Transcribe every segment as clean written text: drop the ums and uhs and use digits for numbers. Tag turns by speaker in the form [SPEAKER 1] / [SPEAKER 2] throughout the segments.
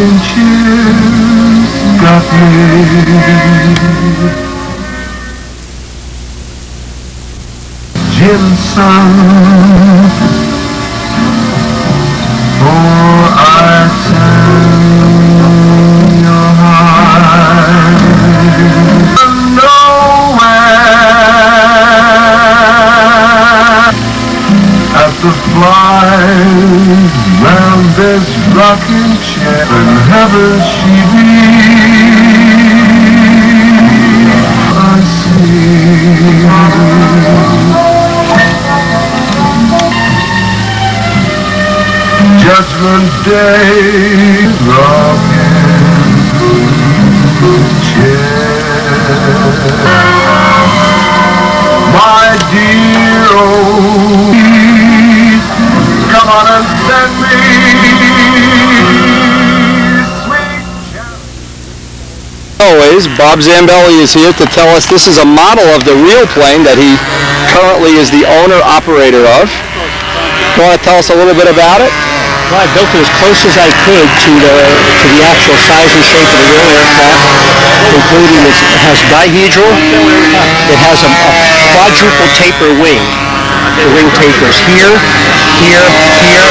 [SPEAKER 1] inches got me. Jensen, for I turn your heart nowhere at the flies round this rocking chair, and heaven she be. I see Judgment Day rocking chair. My dear old, come on and send me sweet
[SPEAKER 2] Always, Bob Zambelli is here to tell us this is a model of the real plane that he currently is the owner-operator of. You want to tell us a little bit about it?
[SPEAKER 3] Well, I built it as close as I could to the actual size and shape of the real aircraft, including it has dihedral, it has a quadruple taper wing. The wing tapers here, here, here,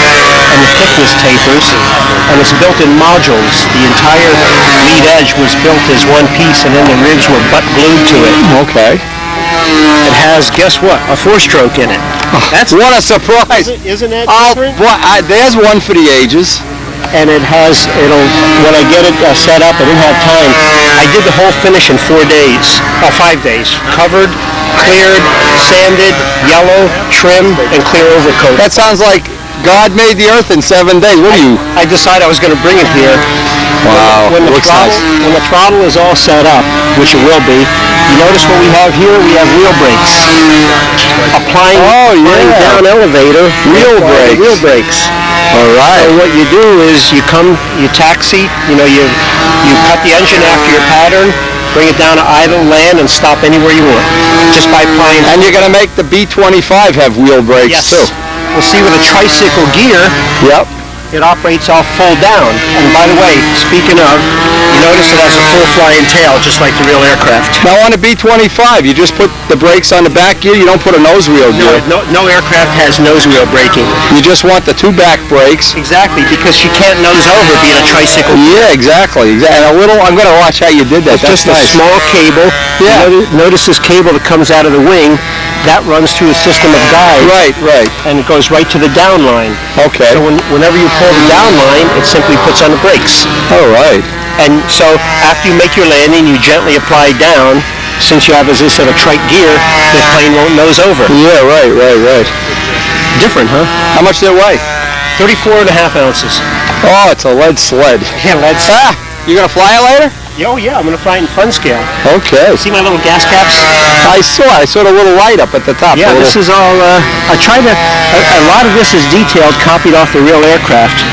[SPEAKER 3] and the thickness tapers, and it's built in modules. The entire lead edge was built as one piece, and then the ribs were butt glued to it.
[SPEAKER 2] Okay.
[SPEAKER 3] It has, guess what, a 4-stroke in it.
[SPEAKER 2] That's what a surprise!
[SPEAKER 3] Isn't that different?
[SPEAKER 2] Boy, there's one for the ages.
[SPEAKER 3] And it has, when I get it set up, I didn't have time. I did the whole finish in 4 days, 5 days. Covered, cleared, sanded, yellow, trim, and clear overcoat.
[SPEAKER 2] That sounds like God made the earth in 7 days. What are you?
[SPEAKER 3] I decided I was going to bring it here.
[SPEAKER 2] Wow,
[SPEAKER 3] when the throttle is all set up, which it will be, you notice what we have here? We have wheel brakes. Applying down elevator, wheel brakes.
[SPEAKER 2] All right.
[SPEAKER 3] So what you do is you taxi, you cut the engine after your pattern, bring it down to idle, land, and stop anywhere you want, just by applying.
[SPEAKER 2] And you're going to make the B-25 have wheel brakes too.
[SPEAKER 3] We'll see with a tricycle gear.
[SPEAKER 2] Yep.
[SPEAKER 3] It operates off full down. And by the way, speaking of, you notice it has a full flying tail, just like the real aircraft.
[SPEAKER 2] Now on a B-25, you just put the brakes on the back gear, you don't put a nose wheel gear.
[SPEAKER 3] No aircraft has nose wheel braking.
[SPEAKER 2] You just want the 2 back brakes.
[SPEAKER 3] Exactly, because you can't nose over being a tricycle.
[SPEAKER 2] Yeah, exactly. And I'm going to watch how you did that.
[SPEAKER 3] It's just
[SPEAKER 2] nice.
[SPEAKER 3] A small cable.
[SPEAKER 2] Yeah.
[SPEAKER 3] Notice this cable that comes out of the wing. That runs through a system of guides.
[SPEAKER 2] Right.
[SPEAKER 3] And it goes right to the down line.
[SPEAKER 2] Okay.
[SPEAKER 3] So whenever you pull the down line, it simply puts on the brakes.
[SPEAKER 2] All right.
[SPEAKER 3] And so after you make your landing, you gently apply down. Since you have, as I said, a trike gear, the plane won't nose over.
[SPEAKER 2] Yeah, right.
[SPEAKER 3] Different, huh?
[SPEAKER 2] How much did it weigh?
[SPEAKER 3] 34.5 ounces.
[SPEAKER 2] Oh, it's a lead sled.
[SPEAKER 3] Yeah, lead sled.
[SPEAKER 2] You going to fly it later?
[SPEAKER 3] Oh yeah, I'm going to fly it in fun scale.
[SPEAKER 2] Okay.
[SPEAKER 3] See my little gas caps?
[SPEAKER 2] I saw the little light up at the top.
[SPEAKER 3] Yeah, this is all, I try to, a lot of this is detailed, copied off the real aircraft.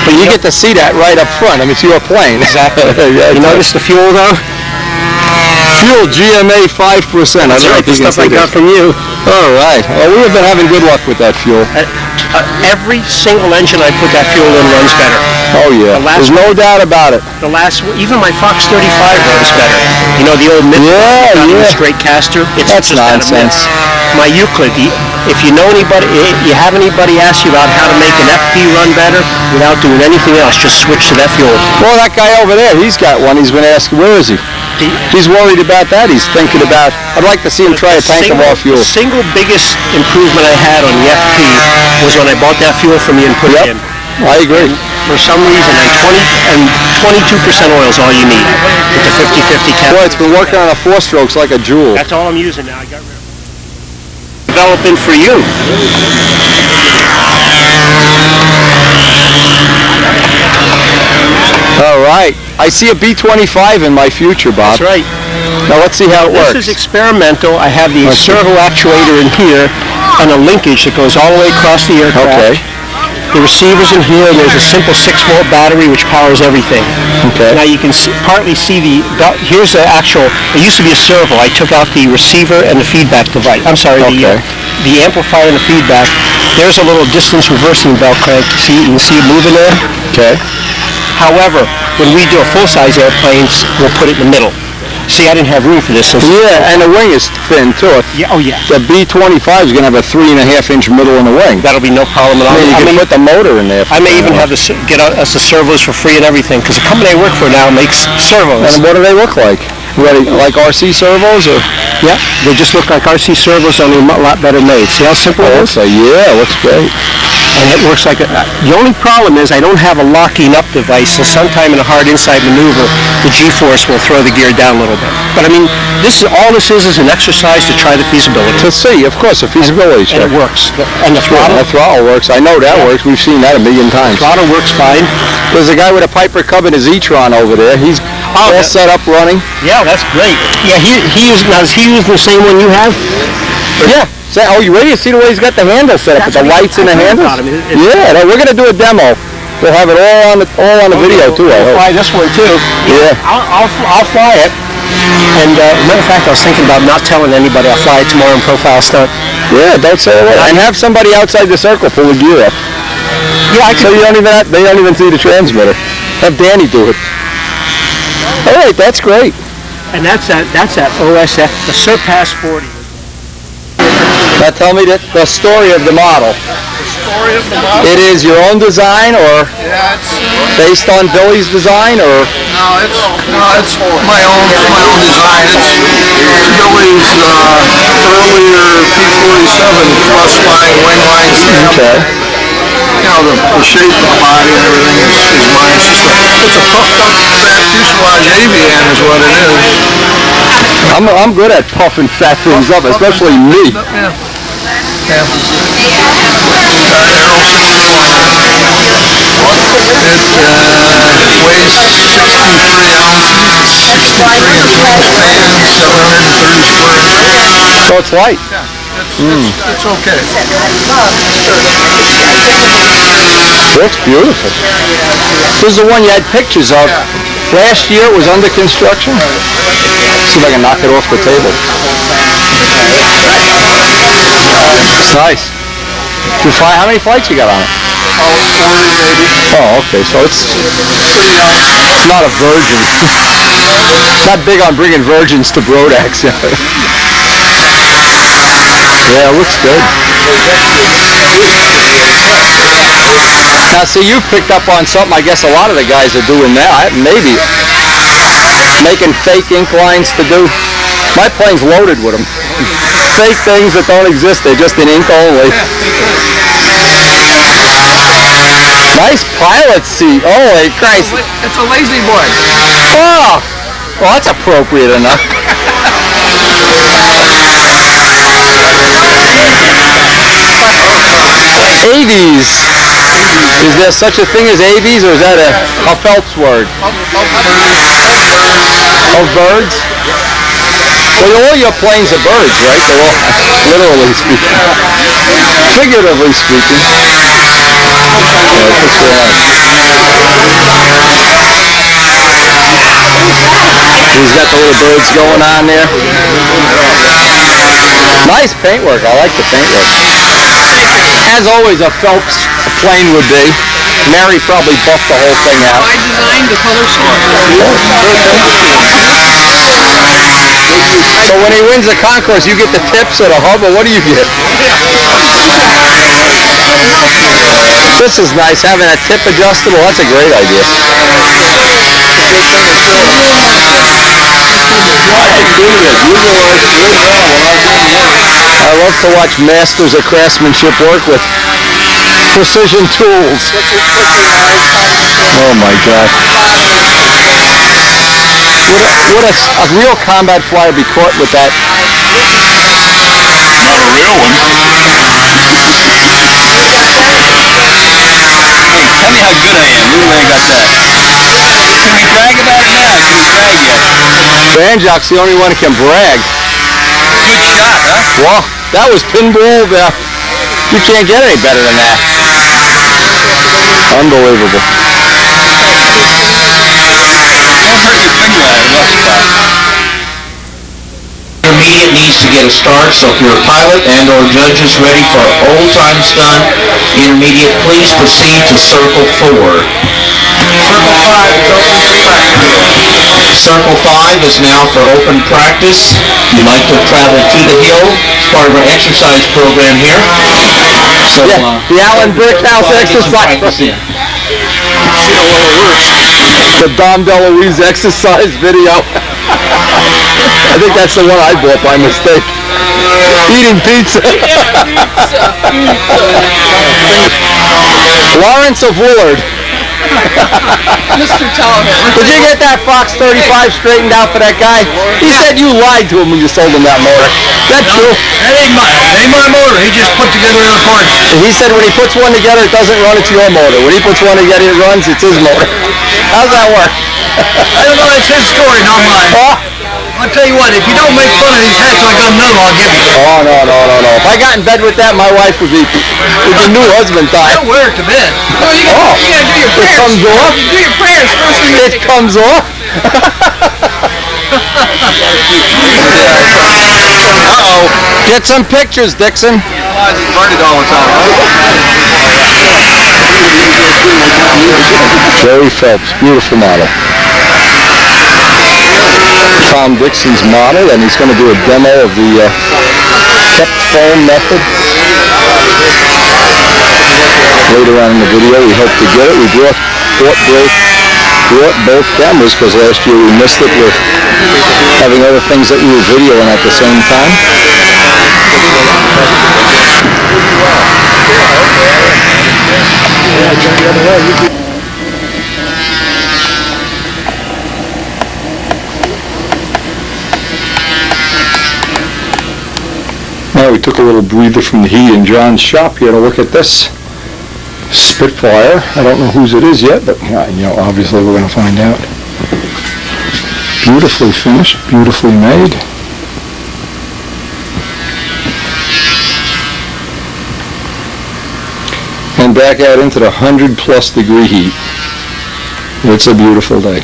[SPEAKER 2] But you get to see that right up front. I mean, it's your plane.
[SPEAKER 3] Exactly. You notice the fuel though?
[SPEAKER 2] Fuel GMA 5%.
[SPEAKER 3] That's right, the stuff I got from you.
[SPEAKER 2] All right. Well, we have been having good luck with that fuel.
[SPEAKER 3] Every single engine I put that fuel in runs better.
[SPEAKER 2] Oh yeah, there's no doubt about it.
[SPEAKER 3] Even my Fox 35 runs better. You know the old myth about the straight caster?
[SPEAKER 2] That's just nonsense.
[SPEAKER 3] My Euclid, if you know anybody, you have anybody ask you about how to make an FP run better without doing anything else, just switch to that fuel.
[SPEAKER 2] Well, that guy over there, he's got one. He's been asking, where is he? He's worried about that. He's thinking about, I'd like to see him try a tank of all fuel.
[SPEAKER 3] The single biggest improvement I had on the FP was when I bought that fuel from you and put it in.
[SPEAKER 2] I agree.
[SPEAKER 3] For some reason, 22% oil is all you need with the 50-50 cap.
[SPEAKER 2] Well, it's been working on a 4-strokes like a Joule.
[SPEAKER 3] That's all I'm using now. I got rid of it. Developing for you.
[SPEAKER 2] All right. I see a B-25 in my future, Bob.
[SPEAKER 3] That's right.
[SPEAKER 2] Now let's see how it works.
[SPEAKER 3] This is experimental. I have the servo actuator in here and a linkage that goes all the way across the aircraft.
[SPEAKER 2] Okay.
[SPEAKER 3] The receiver's in here. There's a simple 6-volt battery which powers everything.
[SPEAKER 2] Okay.
[SPEAKER 3] Now you can partly see here's the actual, it used to be a servo. I took out the receiver and the feedback device. I'm sorry, the amplifier and the feedback. There's a little distance reversing belt crank. You can see it moving there.
[SPEAKER 2] Okay.
[SPEAKER 3] However, when we do a full-size airplane, we'll put it in the middle. See, I didn't have room for this. So
[SPEAKER 2] Yeah, and the wing is thin too.
[SPEAKER 3] yeah, oh yeah.
[SPEAKER 2] The B-25 is going to have a 3.5-inch middle in the wing.
[SPEAKER 3] That'll be no problem at all.
[SPEAKER 2] You can put the motor in there.
[SPEAKER 3] I may even have get us the servos for free and everything, because the company I work for now makes servos.
[SPEAKER 2] And what do they look like? Like RC servos, or?
[SPEAKER 3] Yeah, they just look like RC servos, only a lot better made. See how simple it is?
[SPEAKER 2] So yeah, looks great.
[SPEAKER 3] And it works like the only problem is I don't have a locking up device, so sometime in a hard inside maneuver, the G-force will throw the gear down a little bit. But I mean, all this is an exercise to try the feasibility.
[SPEAKER 2] To see, of course, the feasibility check.
[SPEAKER 3] And it works. And the throttle?
[SPEAKER 2] The throttle works. I know that works. We've seen that a million times.
[SPEAKER 3] The throttle works fine.
[SPEAKER 2] There's a guy with a Piper Cub and a Z-Tron over there. He's all set up running.
[SPEAKER 3] Yeah, that's great. Yeah, is he using the same one you have?
[SPEAKER 2] Yeah. Oh, you ready to see the way he's got the handle set up with the lights in the handles? Yeah, we're going to do a demo. We'll have it all on the video too.
[SPEAKER 3] I'll fly this one too.
[SPEAKER 2] Yeah.
[SPEAKER 3] I'll fly it. And matter of fact, I was thinking about not telling anybody I'll fly it tomorrow in profile stunt.
[SPEAKER 2] Yeah, don't say a word. And have somebody outside the circle pull the gear up.
[SPEAKER 3] Yeah,
[SPEAKER 2] so they don't even see the transmitter. Have Danny do it. All right, that's great.
[SPEAKER 3] And that's that OSF, the Surpass 40.
[SPEAKER 2] Now tell me the story of the model.
[SPEAKER 1] The story of the model?
[SPEAKER 2] It is your own design, or based on Billy's design, or?
[SPEAKER 1] No, it's my own design. It's Billy's earlier P-47 thrust line, wing line stamp.
[SPEAKER 2] Okay.
[SPEAKER 1] You know, the shape of the body and everything is mine. It's a puffed up fat fuselage avian is what it is.
[SPEAKER 2] I'm good at puffing fat things up, especially me.
[SPEAKER 1] Yeah. It weighs 63 ounces, 63 inches span, 730 square feet.
[SPEAKER 2] So it's light.
[SPEAKER 1] Yeah, it's okay.
[SPEAKER 2] Looks beautiful. This is the one you had pictures of. Last year it was under construction. See if I can knock it off the table. It's nice. How many flights you got on it?
[SPEAKER 1] 40 maybe.
[SPEAKER 2] Oh, okay. So it's not a virgin. Not big on bringing virgins to Brodaks. Yeah, it looks good. Now, see, you picked up on something I guess a lot of the guys are doing now. Maybe making fake ink lines to do. My plane's loaded with them. Fake things that don't exist. They're just in ink only. Nice pilot seat. Holy Christ.
[SPEAKER 1] It's a lazy boy.
[SPEAKER 2] Oh, well, that's appropriate enough. Avies. Is there such a thing as avies, or is that a Phelps word? Of birds? Well, all your planes are birds, right? They're all, literally speaking. Figuratively speaking. He's got the little birds going on there. Nice paintwork. I like the paintwork. As always, a Phelps plane would be. Mary probably buffed the whole thing out.
[SPEAKER 4] I designed the color scheme.
[SPEAKER 2] So when he wins the concourse, you get the tips or the hub, or what do you get? This is nice, having a tip adjustable. That's a great idea. I love to watch masters of craftsmanship work with precision tools. Oh my God. Would a real combat flyer be caught with that?
[SPEAKER 1] Not a real one.
[SPEAKER 5] Hey, tell me how good I am. Look at I got that. Can we brag about it now? Can we brag yet?
[SPEAKER 2] Banjock's the only one who can brag.
[SPEAKER 5] Good shot, huh?
[SPEAKER 2] Well, that was pinball. You can't get any better than that. Unbelievable.
[SPEAKER 5] Don't hurt your finger on it, rough spot.
[SPEAKER 4] intermediate needs to get a start, so if you're a pilot and or judges ready for old-time stunt intermediate, please proceed to Circle 4. Circle 5 is now for open practice. If you'd like to travel to the hill, it's part of our exercise program here. So,
[SPEAKER 2] Yeah, the Allen Brickhouse exercise. The Dom DeLuise exercise video. I think that's the one I bought by mistake. Eating pizza. Lawrence of Willard.
[SPEAKER 6] Mr. Telehead.
[SPEAKER 2] Did you get that Fox 35 straightened out for that guy? He said you lied to him when you sold him that motor. That's true.
[SPEAKER 1] That ain't my motor. He just put together the parts.
[SPEAKER 2] He said when he puts one together, it doesn't run, it's your motor. When he puts one together, it runs, it's his motor. How's that work?
[SPEAKER 1] I don't know, it's his story, not mine.
[SPEAKER 2] Oh,
[SPEAKER 1] I'll tell you what, if you don't make fun of these hats like I'm new, I'll give you.
[SPEAKER 2] oh no. If I got in bed with that, my wife would be a new husband
[SPEAKER 1] I
[SPEAKER 2] time.
[SPEAKER 1] don't wear it to bed.
[SPEAKER 6] Oh, you gotta do your
[SPEAKER 2] It
[SPEAKER 6] prayers.
[SPEAKER 2] comes off.
[SPEAKER 6] You do your prayers first when you
[SPEAKER 2] It comes off. Uh-oh. Get some pictures, Dixon.
[SPEAKER 1] Burn it all the time,
[SPEAKER 2] Jerry Phelps, beautiful model. Tom Dixon's model, and he's going to do a demo of the kept foam method. Later on in the video, we hope to get it. We brought both cameras because last year we missed it with having other things that we were videoing at the same time. Now we took a little breather from the heat in John's shop here to look at this Spitfire. I don't know whose it is yet, but obviously we're going to find out. Beautifully finished, beautifully made. And back out into the 100+ degree heat. It's a beautiful day.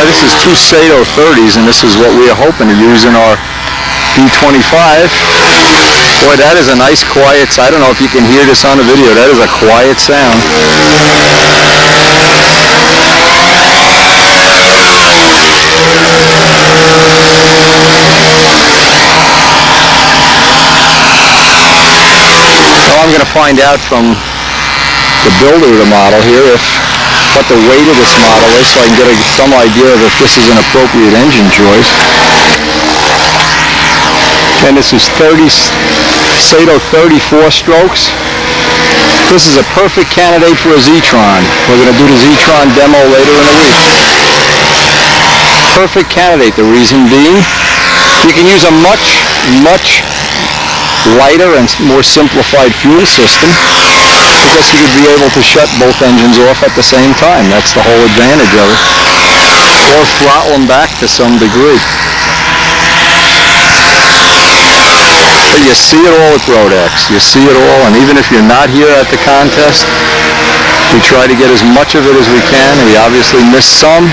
[SPEAKER 2] This is two Sato 30s, and this is what we are hoping to use in our B25. Boy, that is a nice quiet sound. I don't know if you can hear this on the video. That is a quiet sound. Well, I'm going to find out from the builder of the model here what the weight of this model is, so I can get some idea of if this is an appropriate engine choice. And this is Sato 34 strokes. This is a perfect candidate for a Z-Tron. We're going to do the Z-Tron demo later in the week. Perfect candidate, the reason being, you can use a much lighter and more simplified fuel system, because you would be able to shut both engines off at the same time. That's the whole advantage of it. Or throttle them back to some degree. But you see it all at Brodak's. You see it all, and even if you're not here at the contest, we try to get as much of it as we can. We obviously miss some,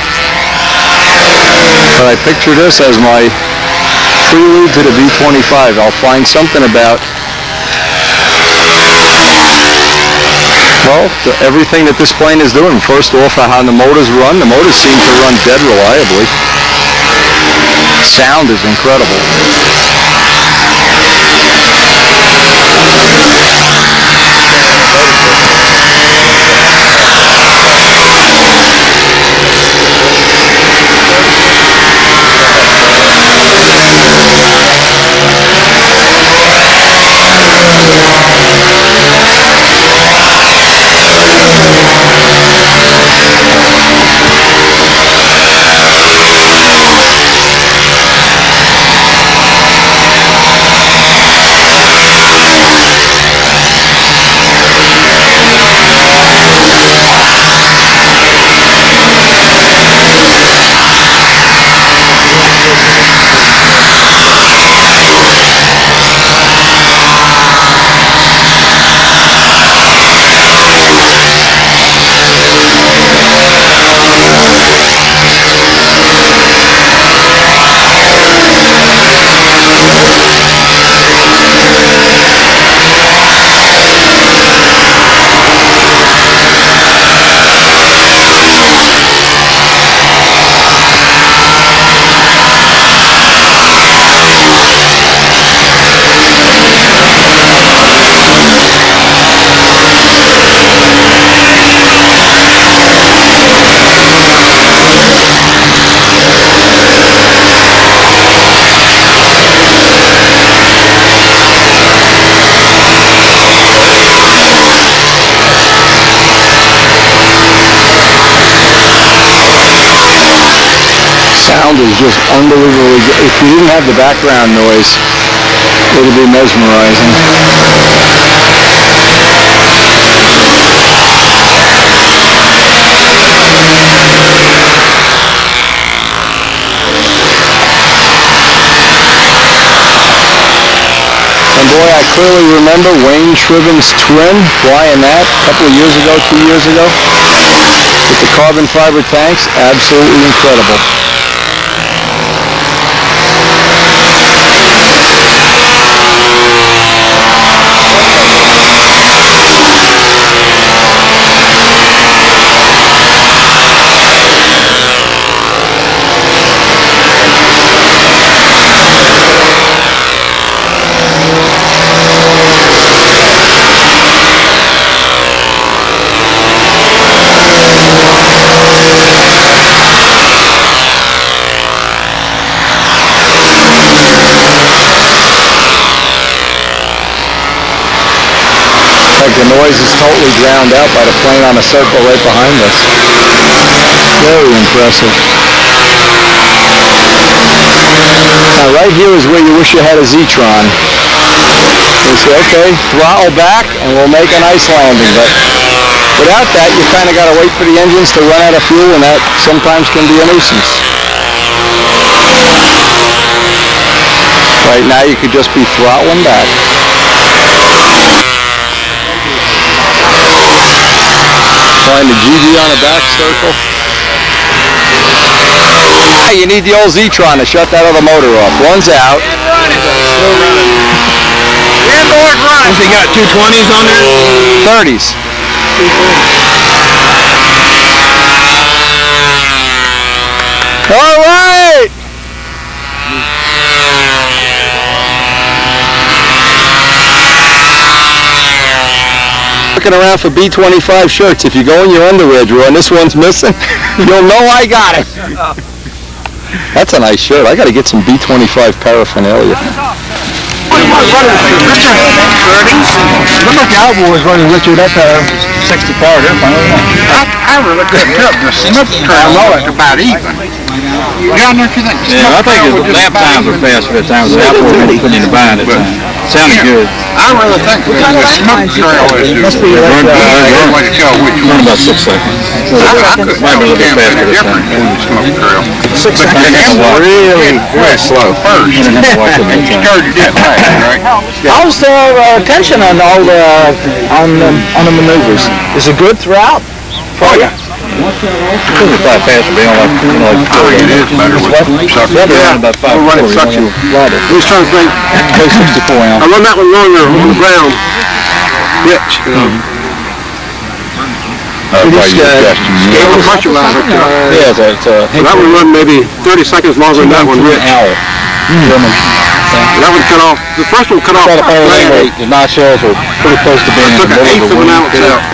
[SPEAKER 2] but I picture this as my prelude to the V25. I'll find something about, well, everything that this plane is doing. First off, how the motors run. The motors seem to run dead reliably. Sound is incredible. Sound is just unbelievably good. If you didn't have the background noise, it would be mesmerizing. And boy, I clearly remember Wayne Shriven's twin flying that a couple of years ago, 2 years ago, with the carbon fiber tanks. Absolutely incredible. The noise is totally drowned out by the plane on a circle right behind us. Very impressive. Now right here is where you wish you had a Z-Tron. You say, okay, throttle back and we'll make a nice landing. But without that, you kind of got to wait for the engines to run out of fuel, and that sometimes can be a nuisance. Right now you could just be throttling back. Find the GD on the back circle. You need the old Z-Tron to shut that other motor off. One's out.
[SPEAKER 5] Still running. Inboard running. He got 220s on there?
[SPEAKER 2] 30s. All right. Looking around for B25 shirts. If you go in your underwear drawer and this one's missing, you'll know I got it. That's a nice shirt. I got to get some B25 paraphernalia.
[SPEAKER 3] Remember Cowboys running Richard that 60 power airplane?
[SPEAKER 1] I really couldn't help the smoke trail look about even. Down there, you think?
[SPEAKER 5] Yeah, I think his lap times are fast for that time. The airport really put in the bind at time. Sounded good.
[SPEAKER 1] I really think the smoke trail is
[SPEAKER 3] Must be like
[SPEAKER 1] a way to tell which one.
[SPEAKER 5] about 6 seconds.
[SPEAKER 1] I couldn't
[SPEAKER 5] Might be a little bit faster this time.
[SPEAKER 1] 6 seconds is really, really slow first.
[SPEAKER 2] How's the tension on all the on the maneuvers? Is it good throughout?
[SPEAKER 1] Oh, yeah.
[SPEAKER 5] It's probably faster, but
[SPEAKER 1] It is better with suction.
[SPEAKER 5] Yeah, about 5.
[SPEAKER 1] We're running suction. He was trying to think.
[SPEAKER 5] 64 ounce.
[SPEAKER 1] I run that one longer on the ground. Bitch, you know. Pressure line hooked up.
[SPEAKER 5] Yeah, so
[SPEAKER 1] That would run maybe 30 seconds longer than that one, Rich. That would cut off. The first one cut off.
[SPEAKER 5] The nostrils are pretty close to being
[SPEAKER 1] I took an eighth of an ounce out.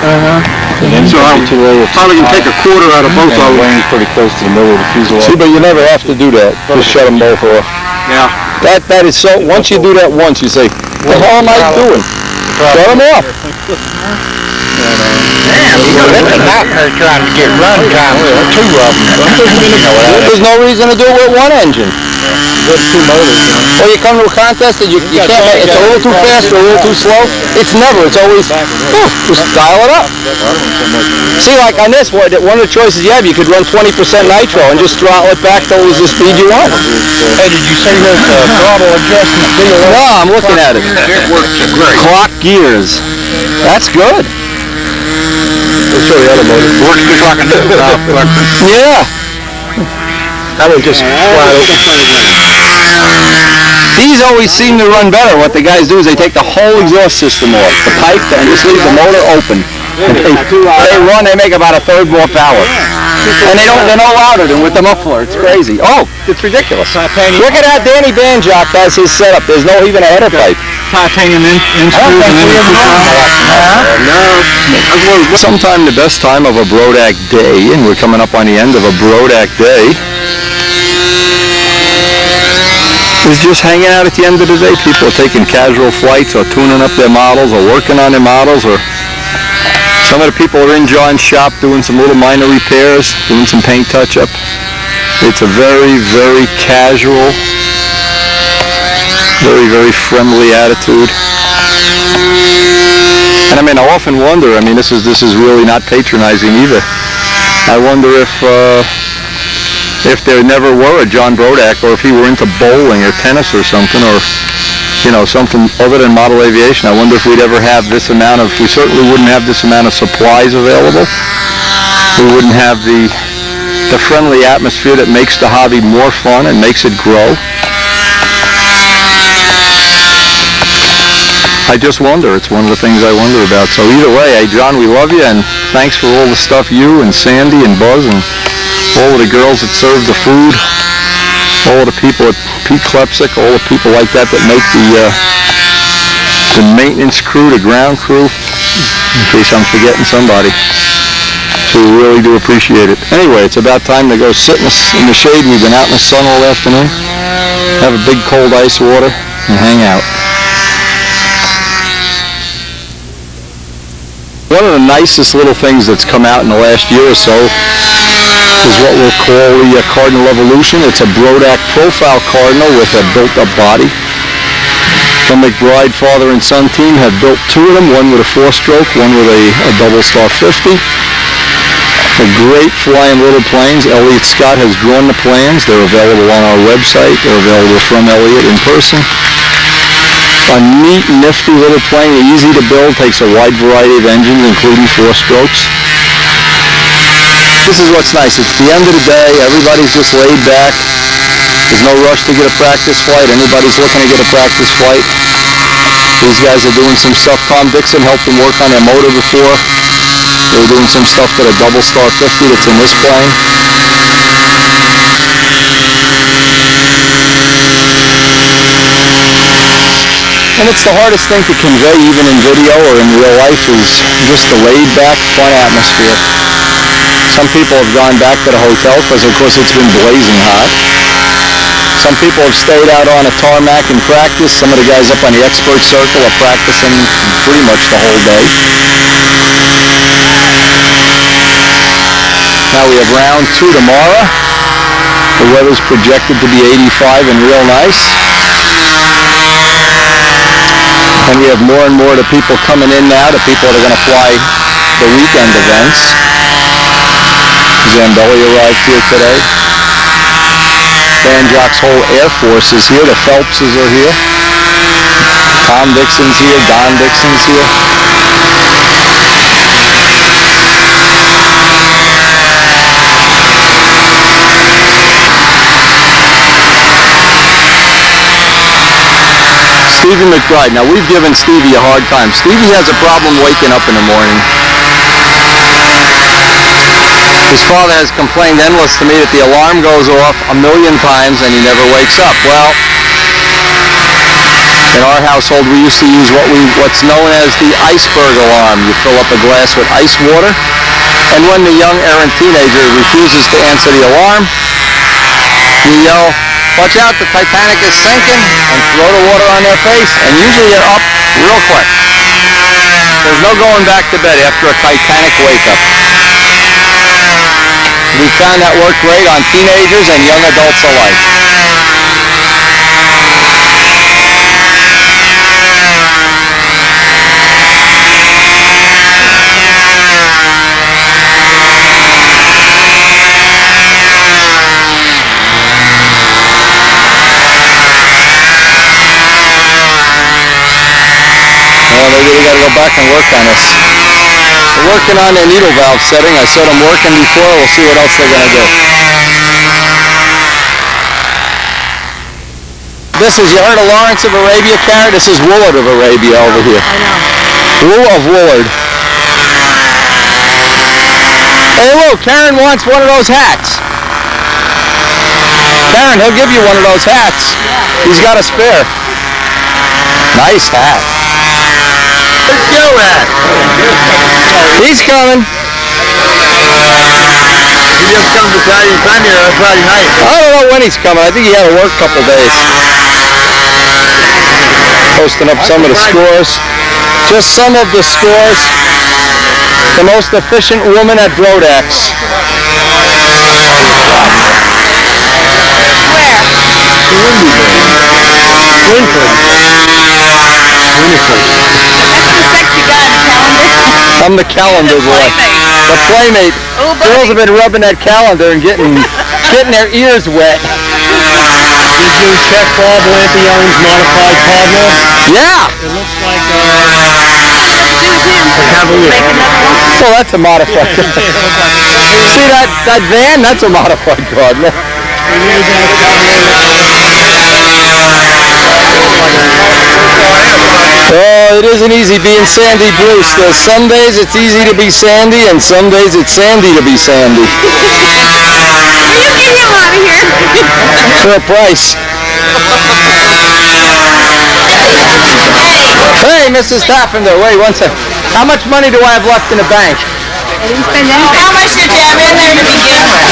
[SPEAKER 1] So I probably can take a quarter out of both of them.
[SPEAKER 5] Wing's pretty close to the middle of the fuselage.
[SPEAKER 2] See, but you never have to do that. Just shut them both off.
[SPEAKER 1] Yeah.
[SPEAKER 2] That is so. Once you do that once, you say, "What the hell am I doing?" Shut them off.
[SPEAKER 3] Damn, you got a nightmare trying to get run time with 2 of them.
[SPEAKER 2] There's no reason to do it with one engine.
[SPEAKER 5] With 2 motors,
[SPEAKER 2] Well, you come to a contest and you can't make it's a little too fast or a little too slow. It's never. It's always, just dial it up. See, like on this one of the choices you have, you could run 20% nitro and just throttle it back to the speed you want.
[SPEAKER 3] Hey, did you say there's a throttle adjustment deal?
[SPEAKER 2] No, I'm looking at it.
[SPEAKER 1] It works great.
[SPEAKER 2] Clock gears. That's good.
[SPEAKER 1] Let's show the other motor. Works just like a new collector.
[SPEAKER 2] Yeah.
[SPEAKER 1] That one just flat open.
[SPEAKER 2] These always seem to run better. What the guys do is they take the whole exhaust system off, the pipe, and just leave the motor open. And they run, they make about 1/3 more power. And they're no louder than with the muffler. It's crazy. Oh, it's ridiculous. Look at how Danny Banjock has his setup. There's no even a header pipe.
[SPEAKER 5] Titanium in screws and then
[SPEAKER 2] Sometime the best time of a Brodak day, and we're coming up on the end of a Brodak day, is just hanging out at the end of the day. People are taking casual flights or tuning up their models or working on their models, or some of the people are in John's shop doing some little minor repairs, doing some paint touch-up. It's a very, very casual, very, very friendly attitude. And I mean, I often wonder, I mean, this is really not patronizing either. I wonder if there never were a John Brodak, or if he were into bowling or tennis or something, or, you know, something other than model aviation. I wonder if we'd ever have this amount of, we certainly wouldn't have this amount of supplies available. We wouldn't have the friendly atmosphere that makes the hobby more fun and makes it grow. I just wonder. It's one of the things I wonder about. So either way, hey, John, we love you, and thanks for all the stuff you and Sandy and Buzz and all of the girls that serve the food, all of the people at Pete Klepsic, all the people like that make the maintenance crew, the ground crew, in case I'm forgetting somebody. So we really do appreciate it. Anyway, it's about time to go sit in the shade. We've been out in the sun all afternoon, have a big cold ice water, and hang out. One of the nicest little things that's come out in the last year or so is what we'll call the Cardinal Evolution. It's a Brodak profile Cardinal with a built-up body. The McBride father and son team have built 2 of them, one with a 4-stroke, one with a double star 50. They're great flying little planes. Elliot Scott has drawn the plans. They're available on our website. They're available from Elliot in person. A neat, nifty little plane, easy to build, takes a wide variety of engines, including 4-strokes. This is what's nice. It's the end of the day. Everybody's just laid back. There's no rush to get a practice flight. Anybody's looking to get a practice flight. These guys are doing some stuff. Tom Dixon helped them work on their motor before. They were doing some stuff to the double star 50 that's in this plane. And it's the hardest thing to convey, even in video or in real life, is just the laid-back, fun atmosphere. Some people have gone back to the hotel because, of course, it's been blazing hot. Some people have stayed out on a tarmac and practiced. Some of the guys up on the expert circle are practicing pretty much the whole day. Now we have round 2 tomorrow. The weather's projected to be 85 and real nice. And we have more and more of the people coming in now, the people that are going to fly the weekend events. Zambelli arrived here today. Banjock's whole Air Force is here. The Phelpses are here. Tom Dixon's here. Don Dixon's here. Stevie McBride. Now, we've given Stevie a hard time. Stevie has a problem waking up in the morning. His father has complained endless to me that the alarm goes off 1,000,000 times and he never wakes up. Well, in our household, we used to use what's known as the iceberg alarm. You fill up a glass with ice water, and when the young errant teenager refuses to answer the alarm, you yell, "Watch out, the Titanic is sinking," and throw the water on their face, and usually they're up real quick. There's no going back to bed after a Titanic wake-up. We found that worked great on teenagers and young adults alike. Well, maybe we got to go back and work on this. They're working on their needle valve setting. I saw them working before. We'll see what else they're going to do. This is, you heard of Lawrence of Arabia, Karen? This is Woolard of Arabia over here.
[SPEAKER 6] I know.
[SPEAKER 2] Wool of Woolard. Hey, look, Karen wants one of those hats. Karen, he'll give you one of those hats. He's got a spare. Nice hat. Where's Joe at? He's coming.
[SPEAKER 1] He just comes to Friday and Sunday or Friday night.
[SPEAKER 2] I don't know when he's coming. I think he had to work a couple days. Posting up some of the scores. Just some of the scores. The most efficient woman at Brodak's. Winford. I'm the calendar boy. The playmate. Girls have been rubbing that calendar and getting their ears wet.
[SPEAKER 3] Did you check Bob Lampion's modified Cardinal?
[SPEAKER 2] Yeah.
[SPEAKER 3] It looks like
[SPEAKER 2] Well, that's a modified. See that van? That's a modified Cardinal. Oh, it isn't easy being Sandy Bruce. There's some days it's easy to be Sandy, and some days it's Sandy to be Sandy.
[SPEAKER 6] Will you get him out of here?
[SPEAKER 2] For a price. Hey, Mrs. Taffender, wait one second. How much money do I have left in the bank?
[SPEAKER 6] I didn't spend anything. How much did you have in there to begin with?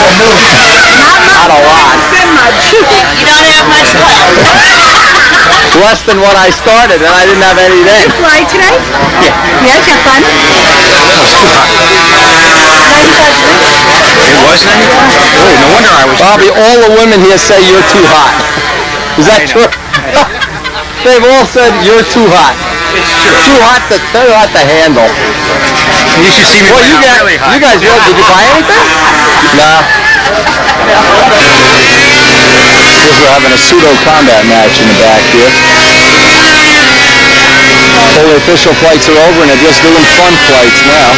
[SPEAKER 2] Not a lot.
[SPEAKER 6] Spend much. You don't have much left.
[SPEAKER 2] Less than what I started, and I didn't have any then.
[SPEAKER 6] Did you fly today?
[SPEAKER 2] Yeah.
[SPEAKER 6] Yes, you have fun?
[SPEAKER 5] It wasn't anything? Oh, no wonder I was...
[SPEAKER 2] Bobby, all the women here say you're too hot. Is that true? They've all said you're too hot.
[SPEAKER 5] It's true.
[SPEAKER 2] Too hot to handle.
[SPEAKER 5] You should see me
[SPEAKER 2] Well,
[SPEAKER 5] when
[SPEAKER 2] you
[SPEAKER 5] I'm really hot.
[SPEAKER 2] guys, did you buy anything? No. We're having a pseudo-combat match in the back here. All the official flights are over and they're just doing fun flights now.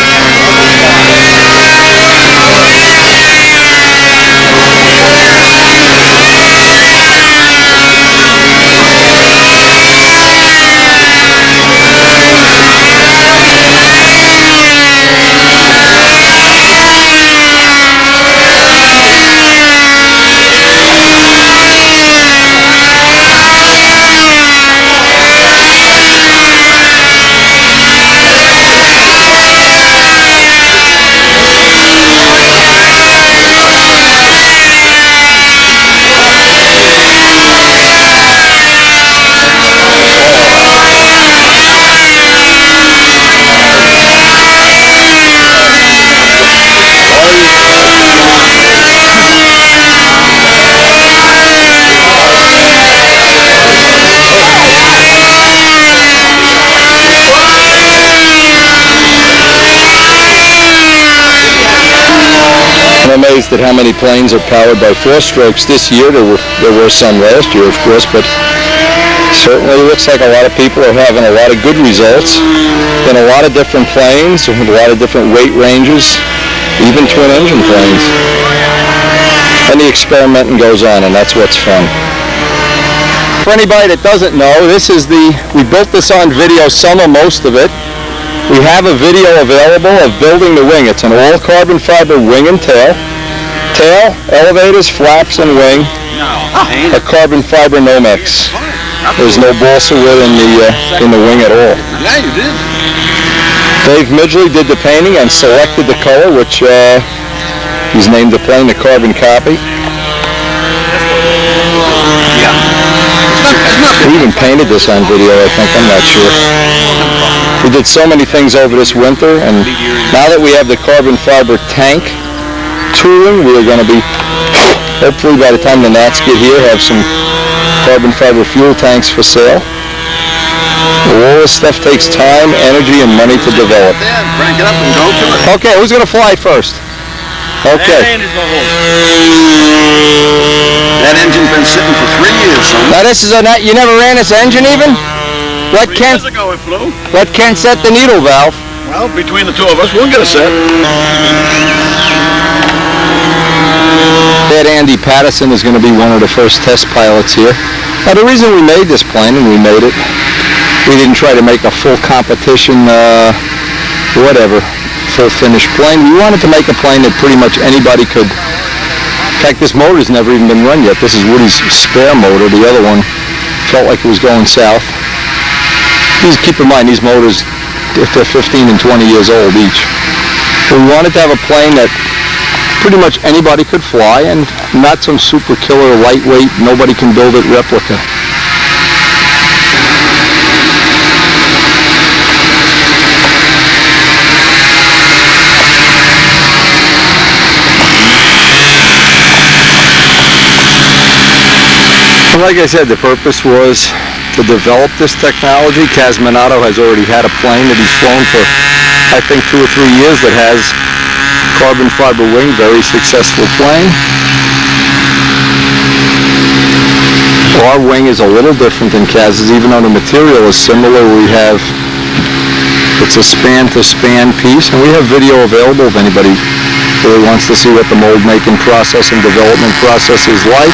[SPEAKER 2] amazed at how many planes are powered by four-strokes this year. There were some last year, of course, but certainly looks like a lot of people are having a lot of good results in a lot of different planes, with a lot of different weight ranges, even twin-engine planes. And the experimenting goes on, and that's what's fun. For anybody that doesn't know, we built this on video, some or most of it. We have a video available of building the wing. It's an all carbon fiber wing and tail. Tail, elevators, flaps, and wing. A carbon fiber Nomex. There's no balsa wood in the wing at all.
[SPEAKER 1] Yeah, you did.
[SPEAKER 2] Dave Midgley did the painting and selected the color, which he's named the plane the Carbon Copy. We even painted this on video, I think. I'm not sure. We did so many things over this winter, and now that we have the carbon fiber tank tooling, we're going to be, hopefully by the time the Nats get here, have some carbon fiber fuel tanks for sale. All this stuff takes time, energy, and money to develop.
[SPEAKER 1] Crank it up and go to it.
[SPEAKER 2] Okay, who's going to fly first? Okay.
[SPEAKER 1] That engine's been sitting for 3 years, son.
[SPEAKER 2] Now this is you never ran this engine even? Let
[SPEAKER 1] 3
[SPEAKER 2] Kent,
[SPEAKER 1] years ago it flew.
[SPEAKER 2] let Kent set the needle valve.
[SPEAKER 1] Well, between the two of us, we'll get a set.
[SPEAKER 2] That Andy Patterson is going to be one of the first test pilots here. Now the reason we made this plane, and we made it, we didn't try to make a full competition, full finished plane. We wanted to make a plane that pretty much anybody could. In fact, this motor's never even been run yet. This is Woody's spare motor. The other one felt like it was going south. Please keep in mind, these motors, if they're 15 and 20 years old each. We wanted to have a plane that pretty much anybody could fly, and not some super killer, lightweight, nobody can build it replica. Like I said, the purpose was to develop this technology. Casminato has already had a plane that he's flown for, I think, 2 or 3 years that has carbon fiber wing, very successful plane. Our wing is a little different than Kaz's, even though the material is similar. It's a span-to-span piece, and we have video available if anybody really wants to see what the mold making process and development process is like.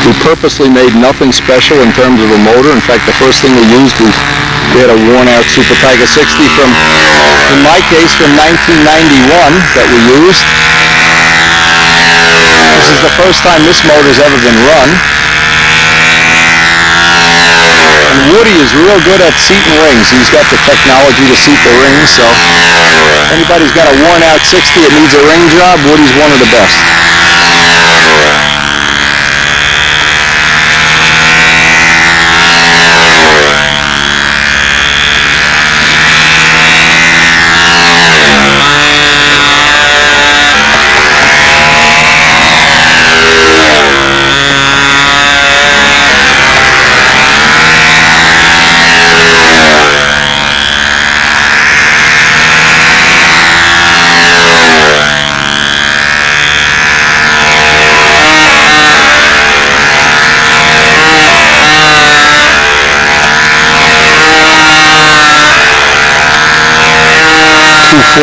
[SPEAKER 2] We purposely made nothing special in terms of a motor. In fact, the first thing we used, we had a worn-out Super Tiger 60 from, in my case, from 1991 that we used. This is the first time this motor's ever been run. And Woody is real good at seating rings. He's got the technology to seat the rings, so if anybody's got a worn-out 60 that needs a ring job, Woody's one of the best.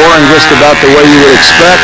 [SPEAKER 2] And just about the way you would expect.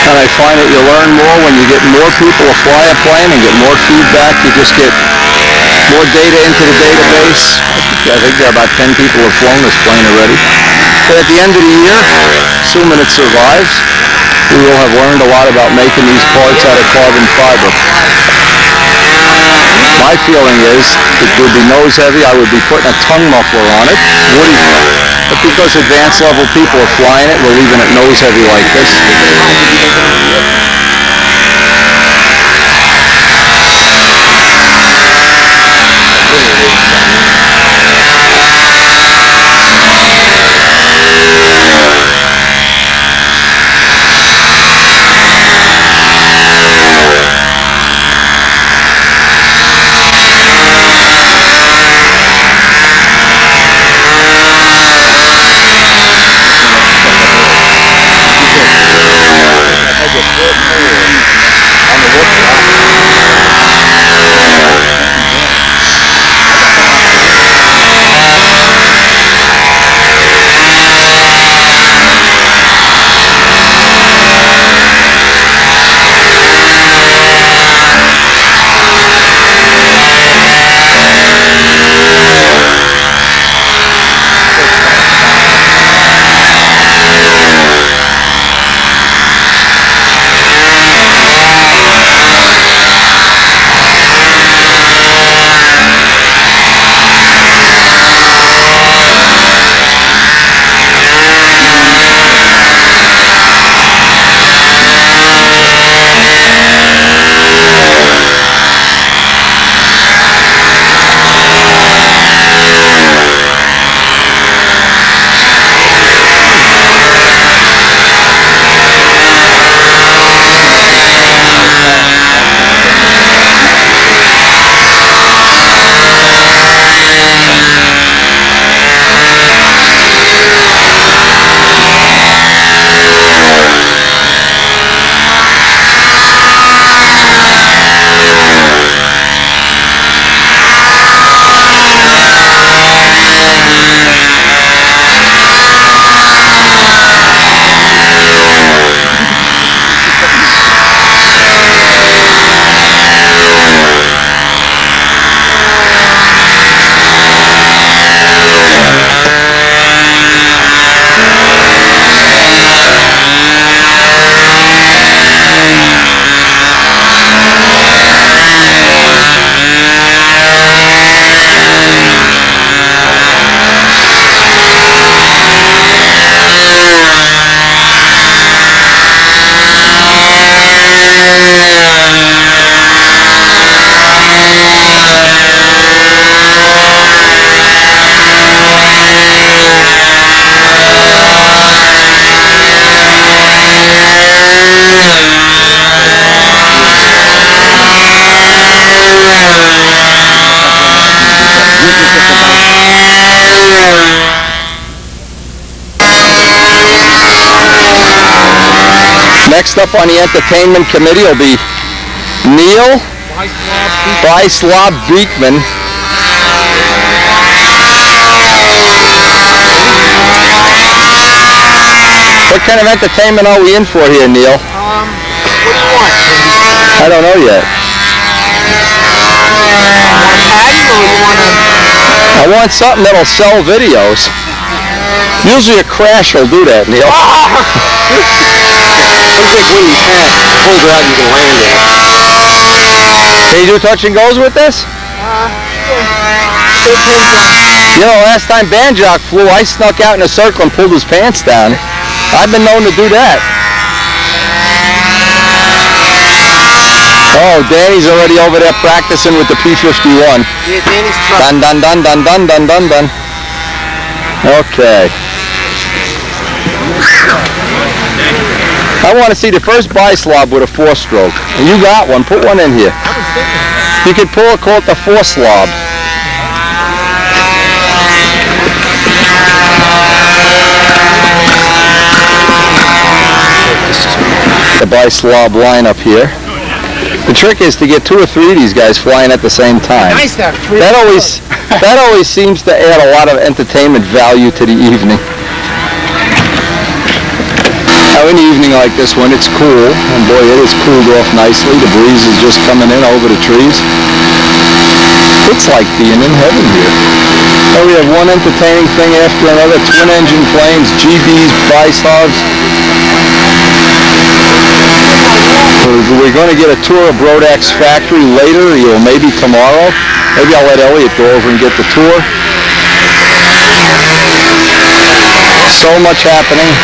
[SPEAKER 2] And I find that you learn more when you get more people to fly a plane and get more feedback. You just get more data into the database. I think there are about 10 people who have flown this plane already. But at the end of the year, assuming it survives, we will have learned a lot about making these parts out of carbon fiber. My feeling is it would be nose heavy. I would be putting a tongue muffler on it. Woody. But because advanced level people are flying it, we're leaving it nose heavy like this. Next up on the entertainment committee will be Neil Byslav Beekman. What kind of entertainment are we in for here, Neil?
[SPEAKER 3] What do you want?
[SPEAKER 2] I don't know yet. I want something that'll sell videos. Usually a crash will do that, Neil.
[SPEAKER 3] Big Woody's hat pulls her out and you can land in it.
[SPEAKER 2] Can you do touch and goes with this? You know, last time Banjock flew, I snuck out in a circle and pulled his pants down. I've been known to do that. Oh, Danny's already over there practicing with the P-51.
[SPEAKER 3] Yeah, Danny's
[SPEAKER 2] Dun dun dun dun dun dun dun dun. Okay. I want to see the first Byslav with a 4-stroke. And you got one. Put one in here. You could call it the 4-slob. The Byslav lineup here. The trick is to get 2 or 3 of these guys flying at the same time.
[SPEAKER 3] Nice to have 3.
[SPEAKER 2] That always seems to add a lot of entertainment value to the evening. Now, in an evening like this one, it's cool, and boy, it is cooled off nicely. The breeze is just coming in over the trees. It's like being in heaven here. So we have one entertaining thing after another, twin-engine planes, GBs, Byslavs. We're going to get a tour of Brodak's factory later, or maybe tomorrow. Maybe I'll let Elliot go over and get the tour. So much happening.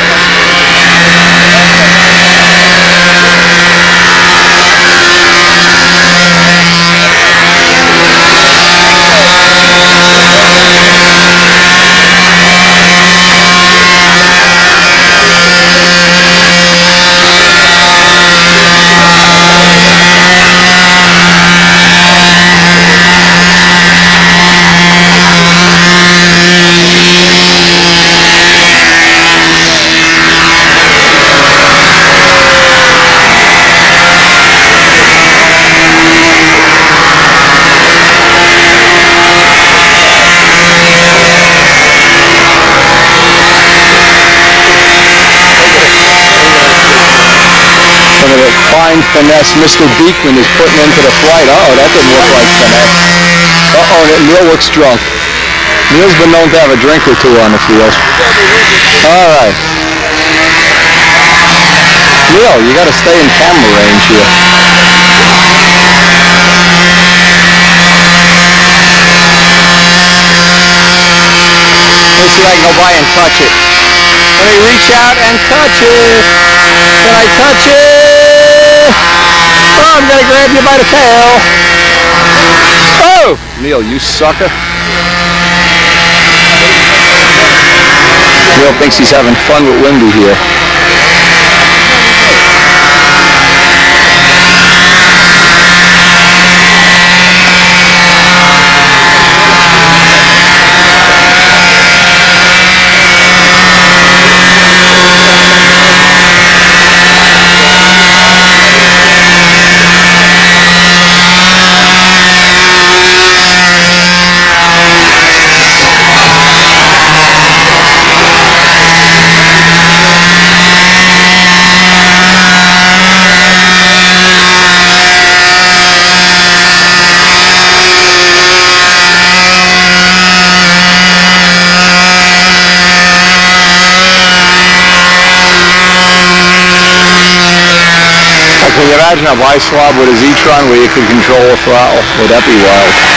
[SPEAKER 2] Fine finesse Mr. Beekman is putting into the flight. Oh, that didn't look like finesse. Uh-oh, Neil looks drunk. Neil's been known to have a drink or two on the field. All right. Neil, you got to stay in camera range here. Let me see if I can go by and touch it. Let me reach out and touch it. Can I touch it? Oh, I'm gonna grab you by the tail. Oh! Neil, you sucker. Neil thinks he's having fun with Wendy here. Can you imagine a vice swab with a Z-Tron where you could control a throttle? Would that be wild?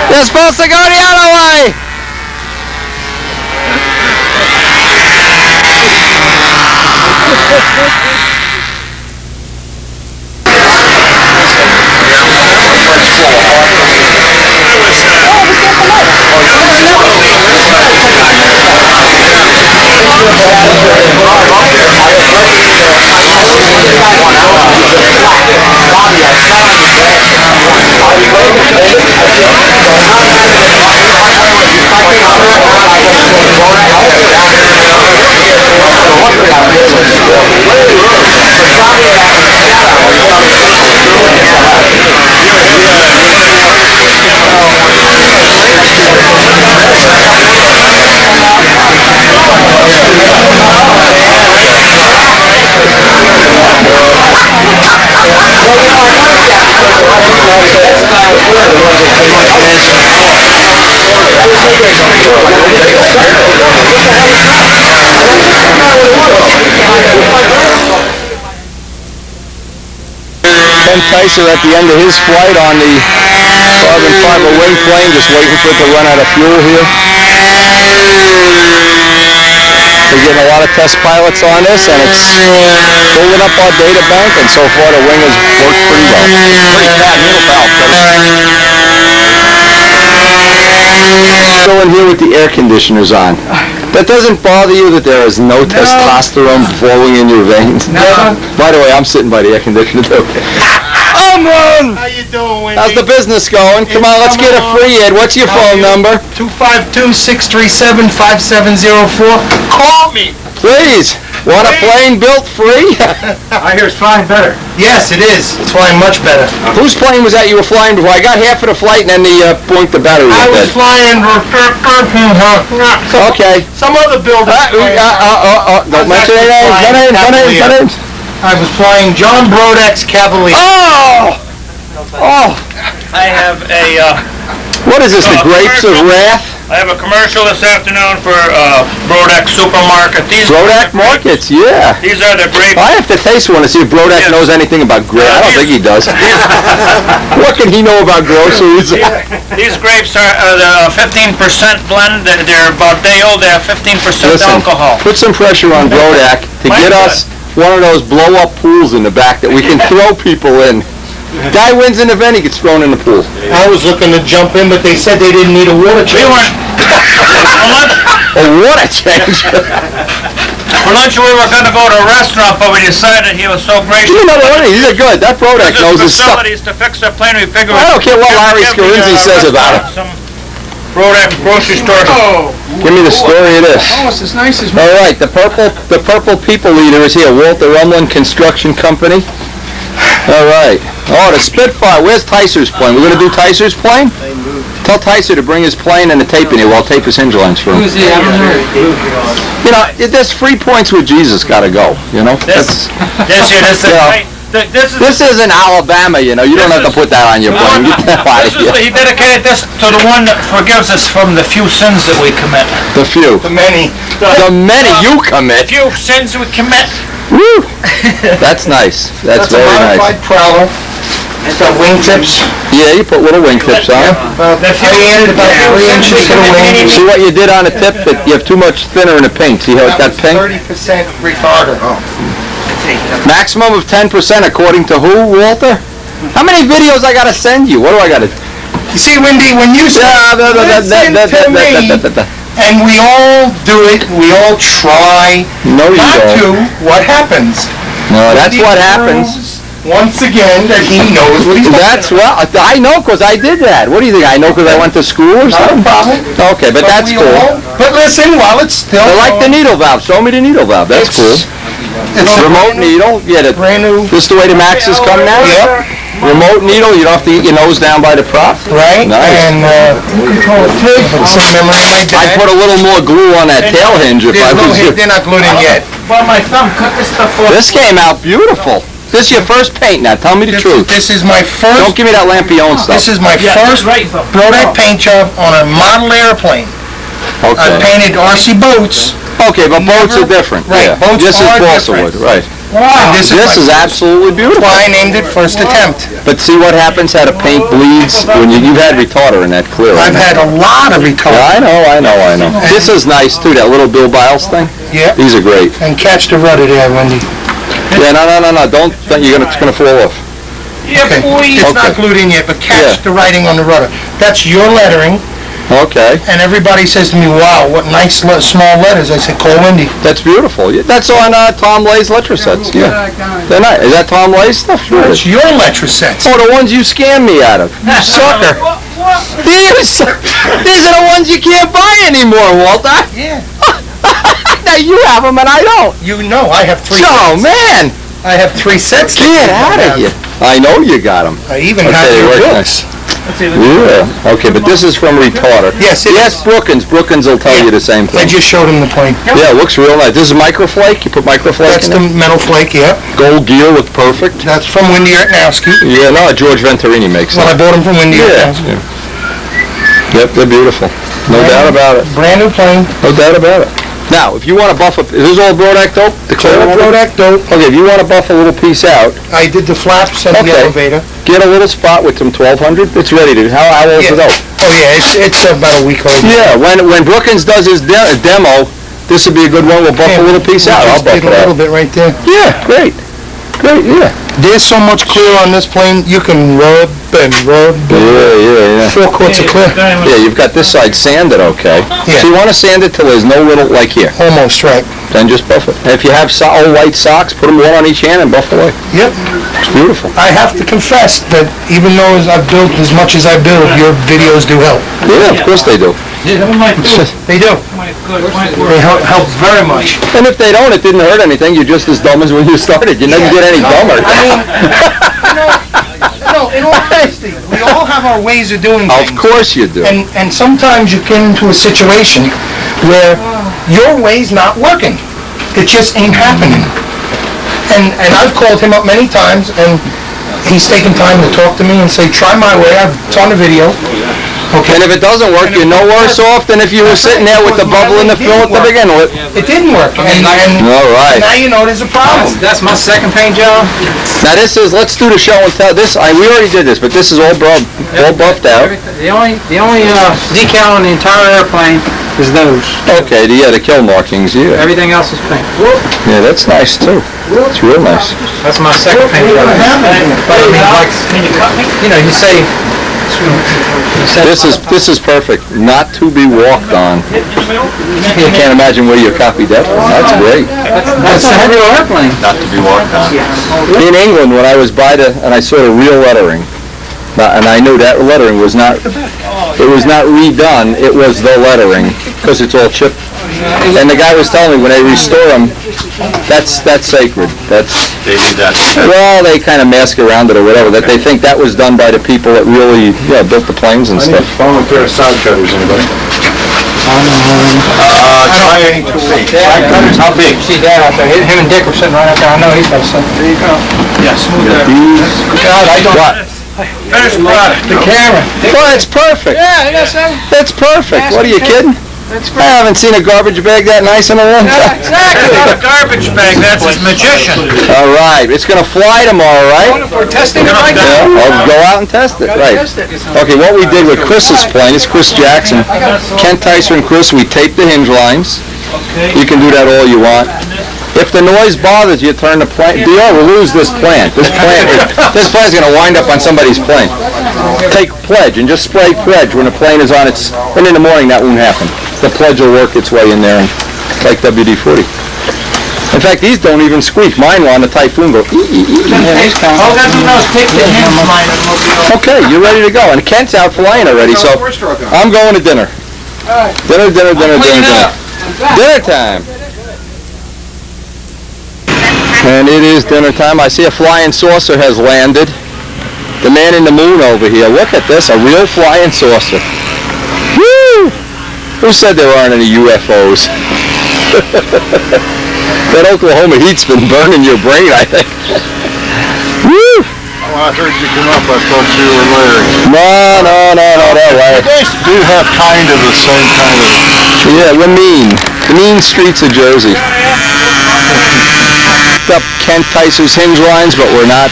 [SPEAKER 2] You're supposed to go the other way! Ken Kaiser at the end of his flight on the carbon fiber wing plane, just waiting for it to run out of fuel here. We're getting a lot of test pilots on this, and it's building up our data bank, and so far the wing has worked pretty well. Pretty bad needle valve. Still in here with the air conditioners on. That doesn't bother you that there is no testosterone flowing in your veins?
[SPEAKER 3] No.
[SPEAKER 2] By the way, I'm sitting by the air conditioner too. How
[SPEAKER 3] you doing, Wendy?
[SPEAKER 2] How's the business going? Come on, let's get a free Ed. What's your phone number?
[SPEAKER 3] 252-637-5704. Call me.
[SPEAKER 2] Please. Want a plane built free?
[SPEAKER 3] I hear it's flying better. Yes, it is. It's flying much better.
[SPEAKER 2] Whose plane was that you were flying before? I got half of the flight and then the point the battery
[SPEAKER 3] I was
[SPEAKER 2] went dead.
[SPEAKER 3] flying.
[SPEAKER 2] Okay.
[SPEAKER 3] Some other building.
[SPEAKER 2] Don't mention any names.
[SPEAKER 3] I was flying John Brodak's Cavalier.
[SPEAKER 2] Oh!
[SPEAKER 5] I have a
[SPEAKER 2] What is this, the grapes of wrath?
[SPEAKER 5] I have a commercial this afternoon for Brodak Supermarket.
[SPEAKER 2] Brodak Markets, yeah.
[SPEAKER 5] These are the grapes.
[SPEAKER 2] I have to taste one to see if Brodak knows anything about grapes. I don't think he does. What can he know about groceries?
[SPEAKER 5] These grapes are the 15% blend. They're about a day old. They have 15% alcohol.
[SPEAKER 2] Put some pressure on Brodak to get us one of those blow-up pools in the back that we can throw people in. Guy wins an event, he gets thrown in the pool.
[SPEAKER 3] I was looking to jump in, but they said they didn't need a water change.
[SPEAKER 2] A water change?
[SPEAKER 5] For lunch we were going to go to a restaurant, but we decided he was so gracious.
[SPEAKER 2] You know what? These are good. That Brodak knows his stuff.
[SPEAKER 5] Facilities to fix their plane. We figure
[SPEAKER 2] I don't care what Larry Scarinzi says about it.
[SPEAKER 5] Some Brodak grocery store.
[SPEAKER 2] Give me the story of this.
[SPEAKER 3] Oh, it's as nice as
[SPEAKER 2] All right, the purple people leader is here. Walter Rumlin Construction Company. All right. Oh, the Spitfire. Where's Tyser's plane? We're going to do Tyser's plane? Tell Tyser to bring his plane and the tape in here while I'll tape his hinge lines for him. You know, there's 3 points where Jesus got to go, you know?
[SPEAKER 5] This
[SPEAKER 2] isn't Alabama, you know. You don't have to put that on your plane. Get that out of here.
[SPEAKER 5] He dedicated this to the one that forgives us from the few sins that we commit.
[SPEAKER 2] The few.
[SPEAKER 3] the many.
[SPEAKER 2] The many you commit.
[SPEAKER 5] Few sins we commit.
[SPEAKER 2] Woo! That's nice. That's very
[SPEAKER 3] a modified
[SPEAKER 2] nice.
[SPEAKER 3] Prowler. It's got wingtips.
[SPEAKER 2] Yeah, you put little wingtips on.
[SPEAKER 3] I added about 3 inches to the wing.
[SPEAKER 2] See what you did on the tip? That you have too much thinner in the paint. See how it got pink?
[SPEAKER 3] 30% retarder.
[SPEAKER 2] Maximum of 10% according to who, Walter? How many videos I gotta send you? What do I gotta...
[SPEAKER 3] You see, Wendy, when you say, listen to me, and we all do it, we all try
[SPEAKER 2] No, you
[SPEAKER 3] not
[SPEAKER 2] don't.
[SPEAKER 3] to, what happens?
[SPEAKER 2] No, that's
[SPEAKER 3] Wendy
[SPEAKER 2] what happens.
[SPEAKER 3] proves Once again, that he knows what he's
[SPEAKER 2] That's
[SPEAKER 3] talking about.
[SPEAKER 2] well, I know because I did that. What do you think? I know because I went to school or
[SPEAKER 3] Not a
[SPEAKER 2] something?
[SPEAKER 3] problem.
[SPEAKER 2] Okay, but that's
[SPEAKER 3] we
[SPEAKER 2] cool.
[SPEAKER 3] But listen, while it's still
[SPEAKER 2] I like the needle valve. Show me the needle valve. That's cool.
[SPEAKER 3] It's a
[SPEAKER 2] Remote needle. Yeah,
[SPEAKER 3] brand new,
[SPEAKER 2] this the way the Maxes come now?
[SPEAKER 3] Yep.
[SPEAKER 2] Remote needle. You don't have to eat your nose down by the prop.
[SPEAKER 3] right?
[SPEAKER 2] Nice.
[SPEAKER 3] And you can call it pig for the same memory of my
[SPEAKER 2] I'd
[SPEAKER 3] dad.
[SPEAKER 2] put a little more glue on that tail hinge if I was you.
[SPEAKER 3] They're not glued in yet.
[SPEAKER 5] By my thumb, cut this stuff off.
[SPEAKER 2] This came out beautiful. This is your first paint now. Tell me the truth.
[SPEAKER 3] This is my
[SPEAKER 2] Don't
[SPEAKER 3] first.
[SPEAKER 2] give me that Lampion stuff.
[SPEAKER 3] This is my first
[SPEAKER 5] right,
[SPEAKER 3] Brodak paint job on a model airplane. I
[SPEAKER 2] Okay.
[SPEAKER 3] painted RC boats.
[SPEAKER 2] Okay, but boats are different.
[SPEAKER 3] Right,
[SPEAKER 2] Yeah.
[SPEAKER 3] boats
[SPEAKER 2] This is
[SPEAKER 3] are
[SPEAKER 2] balsa
[SPEAKER 3] different.
[SPEAKER 2] wood, right.
[SPEAKER 3] And this
[SPEAKER 2] This is absolutely beautiful.
[SPEAKER 3] why I named it first attempt.
[SPEAKER 2] But see what happens how the paint bleeds when you've had retarder in that clear.
[SPEAKER 3] I've had a lot of
[SPEAKER 2] Yeah,
[SPEAKER 3] retard.
[SPEAKER 2] I know. This is nice too, that little Bill Biles thing.
[SPEAKER 3] Yep.
[SPEAKER 2] These are great.
[SPEAKER 3] And catch the rudder there, Wendy.
[SPEAKER 2] Yeah, no, don't, it's gonna fall off.
[SPEAKER 3] Okay. It's not
[SPEAKER 2] Okay.
[SPEAKER 3] glued in yet, but catch
[SPEAKER 2] Yeah.
[SPEAKER 3] the writing on the rudder. That's your lettering,
[SPEAKER 2] Okay,
[SPEAKER 3] and everybody says to me, wow, what nice small letters. I said, call Wendy.
[SPEAKER 2] that's beautiful. Yeah, that's on Tom Lay's letter sets, yeah. They're nice. Is that Tom Lay's stuff? Sure it
[SPEAKER 3] It's
[SPEAKER 2] is.
[SPEAKER 3] your letter sets.
[SPEAKER 2] Oh, the ones you scammed me out of. You sucker. These are the ones you can't buy anymore, Walter.
[SPEAKER 3] Yeah.
[SPEAKER 2] Now you have them and I don't.
[SPEAKER 3] You know, I have 3
[SPEAKER 2] Oh,
[SPEAKER 3] sets.
[SPEAKER 2] man.
[SPEAKER 3] I have 3 sets. that
[SPEAKER 2] Get
[SPEAKER 3] you
[SPEAKER 2] out
[SPEAKER 3] don't
[SPEAKER 2] of
[SPEAKER 3] have.
[SPEAKER 2] here. I know you got them.
[SPEAKER 3] I even
[SPEAKER 2] Okay,
[SPEAKER 3] have
[SPEAKER 2] they
[SPEAKER 3] your
[SPEAKER 2] work
[SPEAKER 3] books.
[SPEAKER 2] Yeah. Okay, but this is from retarder.
[SPEAKER 3] Yes, it
[SPEAKER 2] Yes,
[SPEAKER 3] is.
[SPEAKER 2] Brookins. Brookins will tell you the same
[SPEAKER 3] I
[SPEAKER 2] thing.
[SPEAKER 3] just showed him the plane.
[SPEAKER 2] Yeah, it looks real nice. This is microflake. You put microflake
[SPEAKER 3] That's
[SPEAKER 2] in
[SPEAKER 3] the
[SPEAKER 2] it.
[SPEAKER 3] metal flake, yeah.
[SPEAKER 2] Gold gear with perfect.
[SPEAKER 3] That's from Wendy Artnowski.
[SPEAKER 2] Yeah, no, George Venturini makes
[SPEAKER 3] Well, I
[SPEAKER 2] it.
[SPEAKER 3] bought them from Wendy
[SPEAKER 2] Yeah.
[SPEAKER 3] Artnowski.
[SPEAKER 2] Yep, they're beautiful. No doubt about it.
[SPEAKER 3] Brand new plane.
[SPEAKER 2] No doubt about it. Now, if you want to buff is this all Brodak dope? The clear
[SPEAKER 3] All Brodak dope.
[SPEAKER 2] Okay, if you want to buff a little piece out,
[SPEAKER 3] I did the flaps and the
[SPEAKER 2] Okay.
[SPEAKER 3] elevator.
[SPEAKER 2] get a little spot with some 1200. It's ready to. How old is it
[SPEAKER 3] Yeah.
[SPEAKER 2] dope?
[SPEAKER 3] Oh yeah, it's about a week old.
[SPEAKER 2] Yeah, when Brookins does his demo, this would be a good one. We'll buff a little piece out. I'll
[SPEAKER 3] Just
[SPEAKER 2] buff
[SPEAKER 3] did
[SPEAKER 2] it
[SPEAKER 3] a little
[SPEAKER 2] out.
[SPEAKER 3] bit right there.
[SPEAKER 2] Yeah, great. Great, yeah.
[SPEAKER 3] There's so much clear on this plane, you can rub and rub.
[SPEAKER 2] Yeah.
[SPEAKER 3] 4 quarts of clear.
[SPEAKER 2] Yeah, you've got this side sanded okay.
[SPEAKER 3] Yeah.
[SPEAKER 2] So you want to sand it till there's no little, like here.
[SPEAKER 3] Almost right.
[SPEAKER 2] Then just buff it. And if you have old white socks, put them one on each hand and buff away.
[SPEAKER 3] Yep.
[SPEAKER 2] It's beautiful.
[SPEAKER 3] I have to confess that even though I've built as much as I build, your videos do help.
[SPEAKER 2] Yeah, of course they do.
[SPEAKER 3] They do. They help very much.
[SPEAKER 2] And if they don't, it didn't hurt anything. You're just as dumb as when you started. You didn't get any dumber.
[SPEAKER 3] No, in all honesty, we all have our ways of doing things.
[SPEAKER 2] Of course you do.
[SPEAKER 3] And sometimes you get into a situation where your way's not working. It just ain't happening. And I've called him up many times, and he's taken time to talk to me and say, try my way. It's on the video. Okay.
[SPEAKER 2] And if it doesn't work, you're no worse off than if you were sitting there with the bubble in the fill to begin with.
[SPEAKER 3] It didn't work. And
[SPEAKER 2] All right.
[SPEAKER 3] now you know there's a problem.
[SPEAKER 5] That's my second paint job.
[SPEAKER 2] Now this is, let's do the show and tell. We already did this, but this is all buffed out.
[SPEAKER 5] The only decal on the entire airplane is those.
[SPEAKER 2] Okay, the kill markings, yeah.
[SPEAKER 5] Everything else is paint.
[SPEAKER 2] Yeah, that's nice too. It's real nice.
[SPEAKER 5] That's my second paint job. But I mean, like, you say.
[SPEAKER 2] This is perfect. Not to be walked on. You can't imagine where you copied that from. That's great.
[SPEAKER 5] That's a heavy airplane.
[SPEAKER 1] Not to be walked on.
[SPEAKER 2] In England, when I was and I saw the real lettering, and I knew that lettering was not redone. It was the lettering because it's all chipped. And the guy was telling me when they restore them, that's sacred.
[SPEAKER 1] They need that.
[SPEAKER 2] Well, they kind of mask around it or whatever. That they think that was done by the people that really built the planes and stuff.
[SPEAKER 1] Phone with pair of side cutters, anybody? Try any 2 feet. Side cutters, how big?
[SPEAKER 5] See Dad out there. Him and Dick are sitting right out there. I know he's got something. There you go.
[SPEAKER 1] Yes.
[SPEAKER 5] God, I don't.
[SPEAKER 2] What?
[SPEAKER 5] Finished product. The camera.
[SPEAKER 2] Well, it's perfect.
[SPEAKER 5] Yeah, that's it.
[SPEAKER 2] That's perfect. What are you kidding?
[SPEAKER 5] That's
[SPEAKER 2] I haven't seen a garbage bag that nice in a long time.
[SPEAKER 5] Exactly. Not a garbage bag. That's his magician.
[SPEAKER 2] All right, it's gonna fly tomorrow, right?
[SPEAKER 5] We're testing it right
[SPEAKER 2] Yeah,
[SPEAKER 5] now.
[SPEAKER 2] I'll go out and test it. Right. Okay, what we did with Chris's plane, it's Chris Jackson, Ken Tyser and Chris, we taped the hinge lines. You can do that all you want. If the noise bothers you, turn the plane. We'll lose this plant. This plant's going to wind up on somebody's plane. Take pledge and just spray pledge when the plane is on its. And in the morning that won't happen. The pledge will work its way in there, and like WD-40. In fact, these don't even squeak. Mine will on the Typhoon go.
[SPEAKER 5] All that's what knows. Take the hinge line and we'll be all
[SPEAKER 2] Okay, you're ready to go. And Kent's out flying already, so I'm going to dinner. Dinner. Dinner time. And it is dinner time. I see a flying saucer has landed. The man in the moon over here. Look at this, a real flying saucer. Woo! Who said there aren't any UFOs? That Oklahoma heat's been burning your brain, I think. Woo!
[SPEAKER 1] Well, I heard you come up, I thought you were Larry.
[SPEAKER 2] No, that way.
[SPEAKER 1] You guys do have kind of the same kind of...
[SPEAKER 2] Yeah, we're mean. The mean streets of Jersey. Up Kent Tyser's hinge lines, but we're not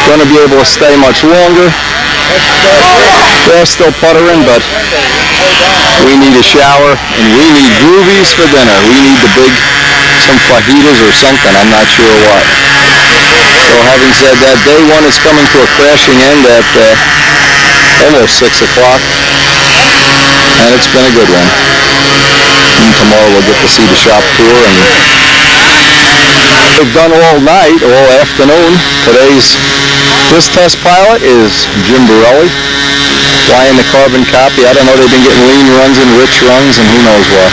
[SPEAKER 2] going to be able to stay much longer. They're still puttering, but we need a shower, and we need groovies for dinner. We need some fajitas or something, I'm not sure what. So having said that, day one is coming to a crashing end at almost 6 o'clock, and it's been a good one. And tomorrow we'll get to see the shop tour, and we've done all night, all afternoon. This test pilot is Jim Borelli, flying the carbon copy. I don't know, they've been getting lean runs and rich runs and who knows what.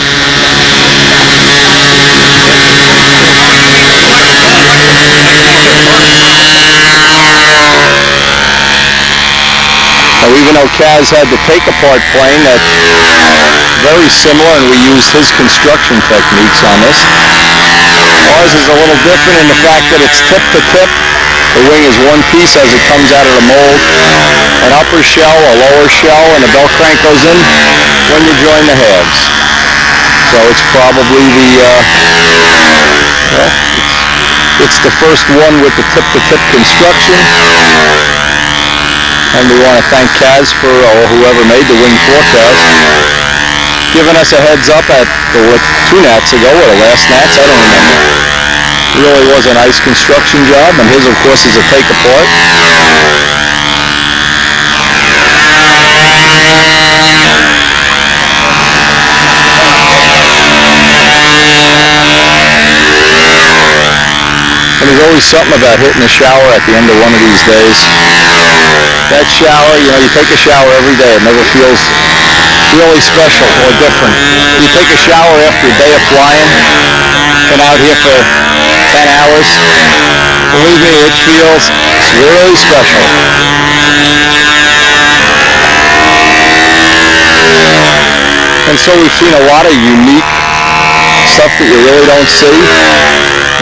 [SPEAKER 2] Now, even though Kaz had the take-apart plane, that's very similar, and we used his construction techniques on this. Ours is a little different in the fact that it's tip to tip. The wing is one piece as it comes out of the mold. An upper shell, a lower shell, and a bell crank goes in when you join the halves. So it's probably the, well, it's the first one with the tip-to-tip construction. And we want to thank Kaz for, or whoever made the wing forecast, giving us a heads up at the 2 nats ago, or the last nats, I don't remember. Really was a nice construction job, and his, of course, is a take-apart. And there's always something about hitting a shower at the end of one of these days. That shower, you know, you take a shower every day. It never feels really special or different. You take a shower after a day of flying, been out here for 10 hours. Believe me, it feels really special. And so we've seen a lot of unique stuff that you really don't see.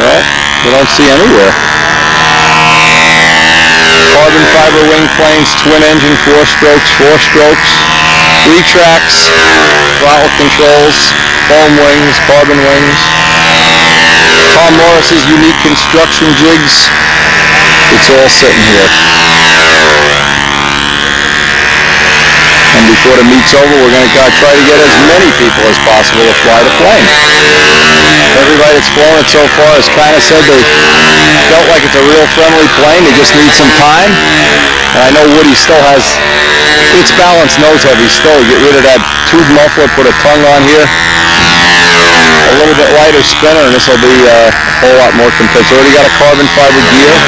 [SPEAKER 2] Well, you don't see anywhere. Carbon fiber wing planes, twin engine, 4 strokes, retracts, throttle controls, foam wings, carbon wings. Tom Morris's unique construction jigs. It's all sitting here. And before the meet's over, we're going to try to get as many people as possible to fly the plane. Everybody that's flown it so far has kind of said they felt like it's a real friendly plane. They just need some time. And I know Woody still has its balanced nose heavy still. Get rid of that tube muffler, put a tongue on here. A little bit lighter spinner, and this will be a whole lot more compared. It's already got a carbon fiber gear.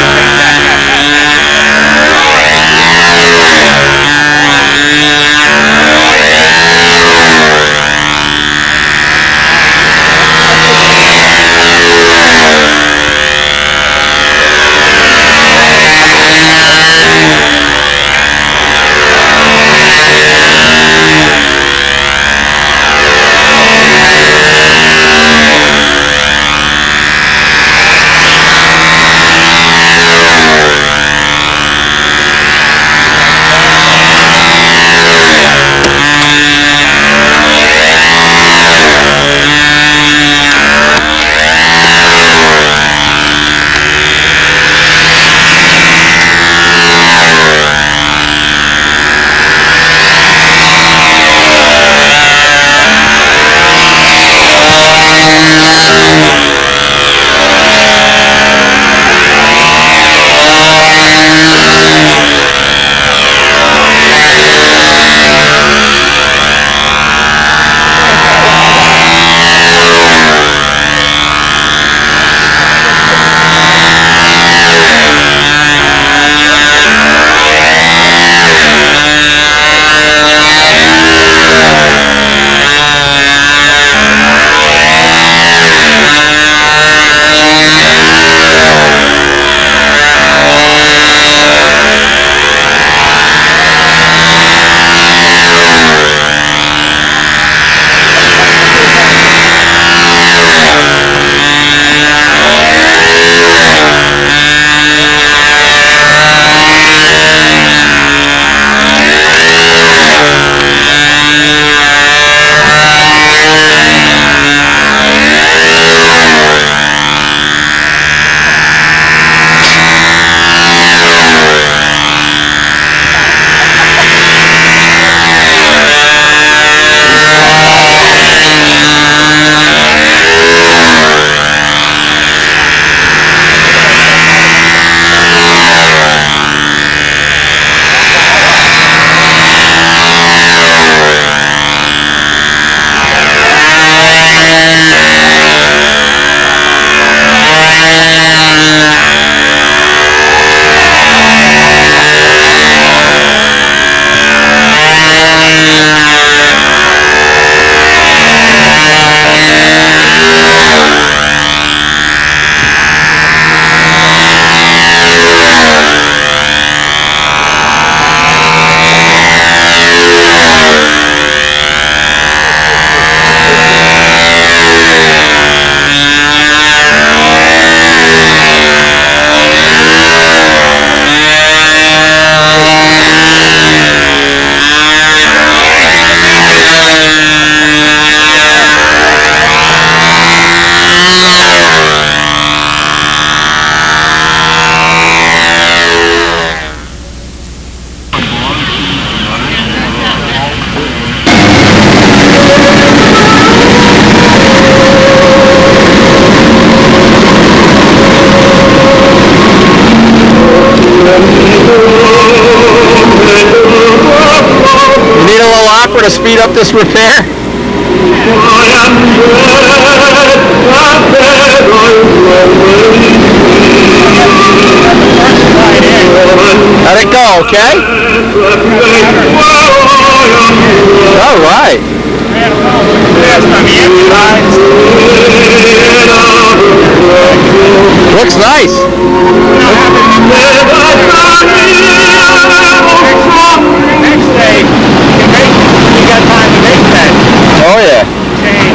[SPEAKER 2] You need a little opera to speed up this repair? Let it go, okay? All right. Looks nice.
[SPEAKER 5] Next day, you got time to make that.
[SPEAKER 2] Oh yeah.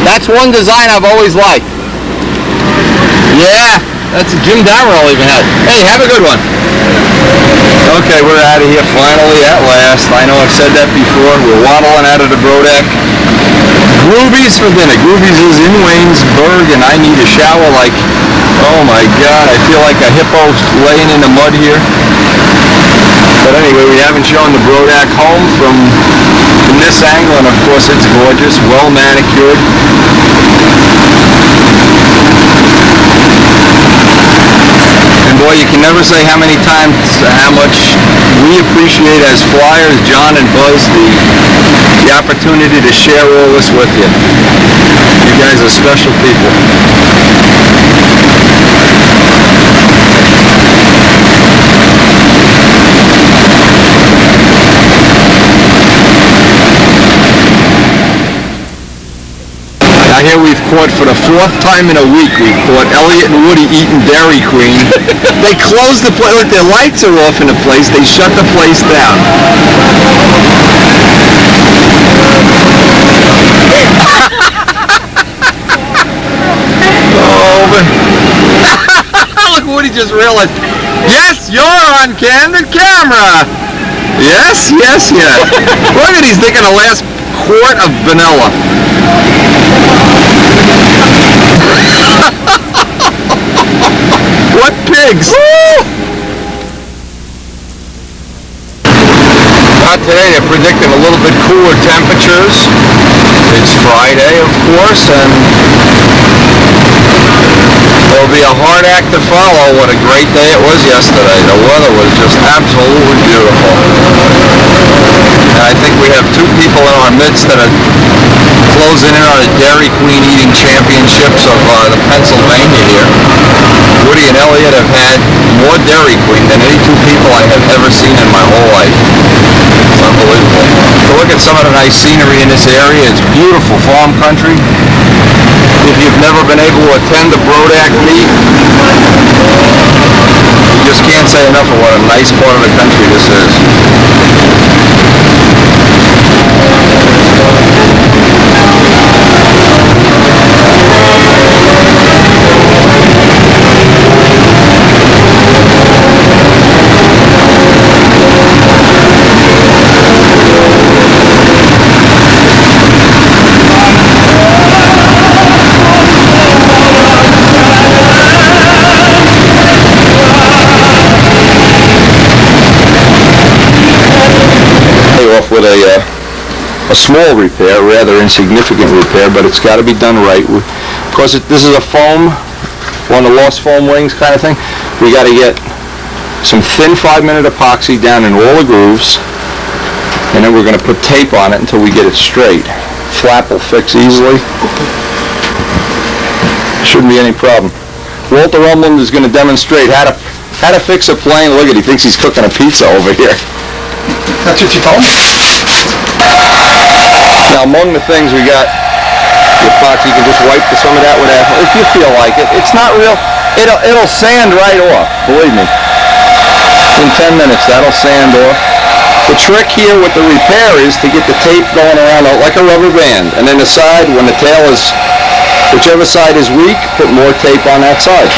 [SPEAKER 2] That's one design I've always liked. Yeah, that's Jim Damerl even had. Hey, have a good one. Okay, we're out of here finally at last. I know I've said that before. We're waddling out of the Brodak. Groovies for dinner. Groovies is in Waynesburg, and I need a shower like, oh my God, I feel like a hippo laying in the mud here. But anyway, we haven't shown the Brodak home from this angle, and of course it's gorgeous, well manicured. And boy, you can never say how many times, how much we appreciate as flyers, John and Buzz, the opportunity to share all this with you. You guys are special people. Now here we've caught, for the 4th time in a week, we've caught Elliot and Woody eating Dairy Queen. They closed the place, look, their lights are off in the place, they shut the place down. Oh, but look, Woody just realized, yes, you're on candid camera. Yes, yes, yes. Look at, he's thinking the last quart of vanilla. What pigs! Not today, they're predicting a little bit cooler temperatures. It's Friday, of course, and it'll be a hard act to follow. What a great day it was yesterday. The weather was just absolutely beautiful. And I think we have 2 people in our midst that are closing in on a Dairy Queen eating championships of the Pennsylvania here. Woody and Elliot have had more Dairy Queen than any 2 people I have ever seen in my whole life. It's unbelievable. So look at some of the nice scenery in this area. It's beautiful farm country. If you've never been able to attend the Brodak meet, you just can't say enough of what a nice part of the country this is. With a small repair, rather insignificant repair, but it's got to be done right. Because this is a foam, one of the lost foam wings kind of thing, we got to get some thin 5-minute epoxy down in all the grooves, and then we're going to put tape on it until we get it straight. Flap will fix easily. Shouldn't be any problem. Walter Umland is going to demonstrate how to fix a plane. Look at, he thinks he's cooking a pizza over here. That's what you told me? Now, among the things we got, the epoxy, you can just wipe some of that with asphalt, if you feel like it. It's not real, it'll sand right off, believe me. In 10 minutes, that'll sand off. The trick here with the repair is to get the tape going around like a rubber band, and then the side, when the tail is, whichever side is weak, put more tape on that side.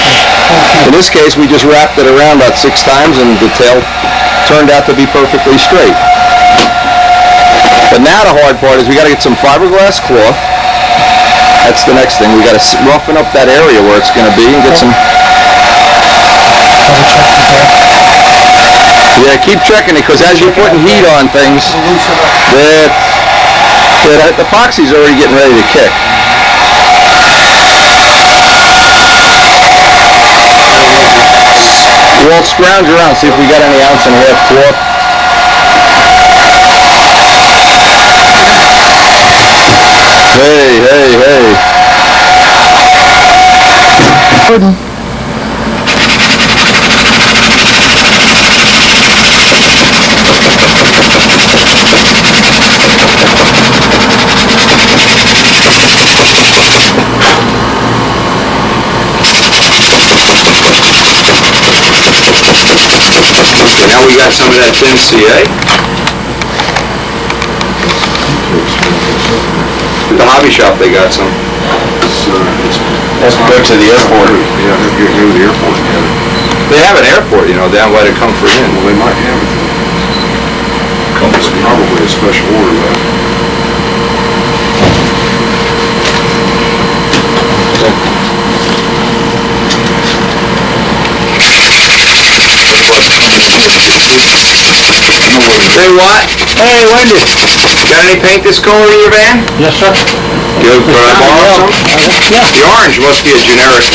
[SPEAKER 2] In this case, we just wrapped it around about 6 times, and the tail turned out to be perfectly straight. But now the hard part is we got to get some fiberglass cloth. That's the next thing. We got to roughen up that area where it's going to be and get some. Yeah, keep checking it, because as you're putting heat on things, the epoxy's already getting ready to kick. Whoa. Well, scrounge around, see if we got any ounce and a half torque. Hey, hey, hey.
[SPEAKER 1] Okay, now we got some of that thin CA. At the hobby shop they got some.
[SPEAKER 2] Let's go to the airport.
[SPEAKER 1] Yeah, go to the airport. They have an airport, you know, down by the Comfort Inn. Well, they might have it. Comfort's probably a special order, though. Say what?
[SPEAKER 3] Hey, Wendy.
[SPEAKER 1] Got any paint this color in your van?
[SPEAKER 3] Yes, sir.
[SPEAKER 1] Good, could I borrow some?
[SPEAKER 3] Yeah.
[SPEAKER 1] The orange must be a generic.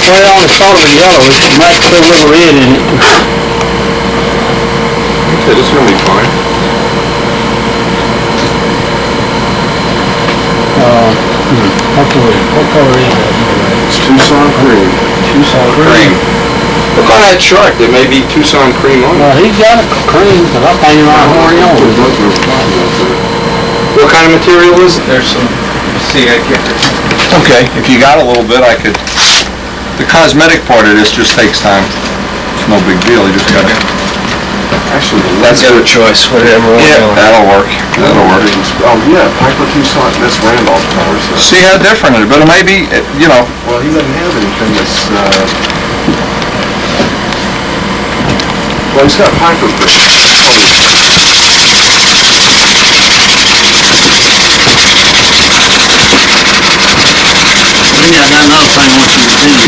[SPEAKER 3] Well, I only thought of the yellow. It might put a little red in it.
[SPEAKER 1] Okay, this is gonna be fine.
[SPEAKER 3] What color is that?
[SPEAKER 1] It's Tucson cream.
[SPEAKER 3] Tucson
[SPEAKER 1] Cream. Look on that chart, there may be Tucson cream on it.
[SPEAKER 3] Well, he's got a cream, because I painted my horn on.
[SPEAKER 1] What kind of material is it?
[SPEAKER 7] There's some CA kickers.
[SPEAKER 1] Okay, if you got a little bit, I could... The cosmetic part of this just takes time. It's no big deal, you just gotta... Actually,
[SPEAKER 7] That's your choice, whatever.
[SPEAKER 1] yeah, that'll work. That'll work.
[SPEAKER 8] Oh, yeah, Piper Tucson, that's Randolph colors.
[SPEAKER 1] See how different it is, but it may be, you know...
[SPEAKER 8] Well, he doesn't have anything that's, well, he's got Piper green.
[SPEAKER 3] Yeah, I got another thing I want you to do.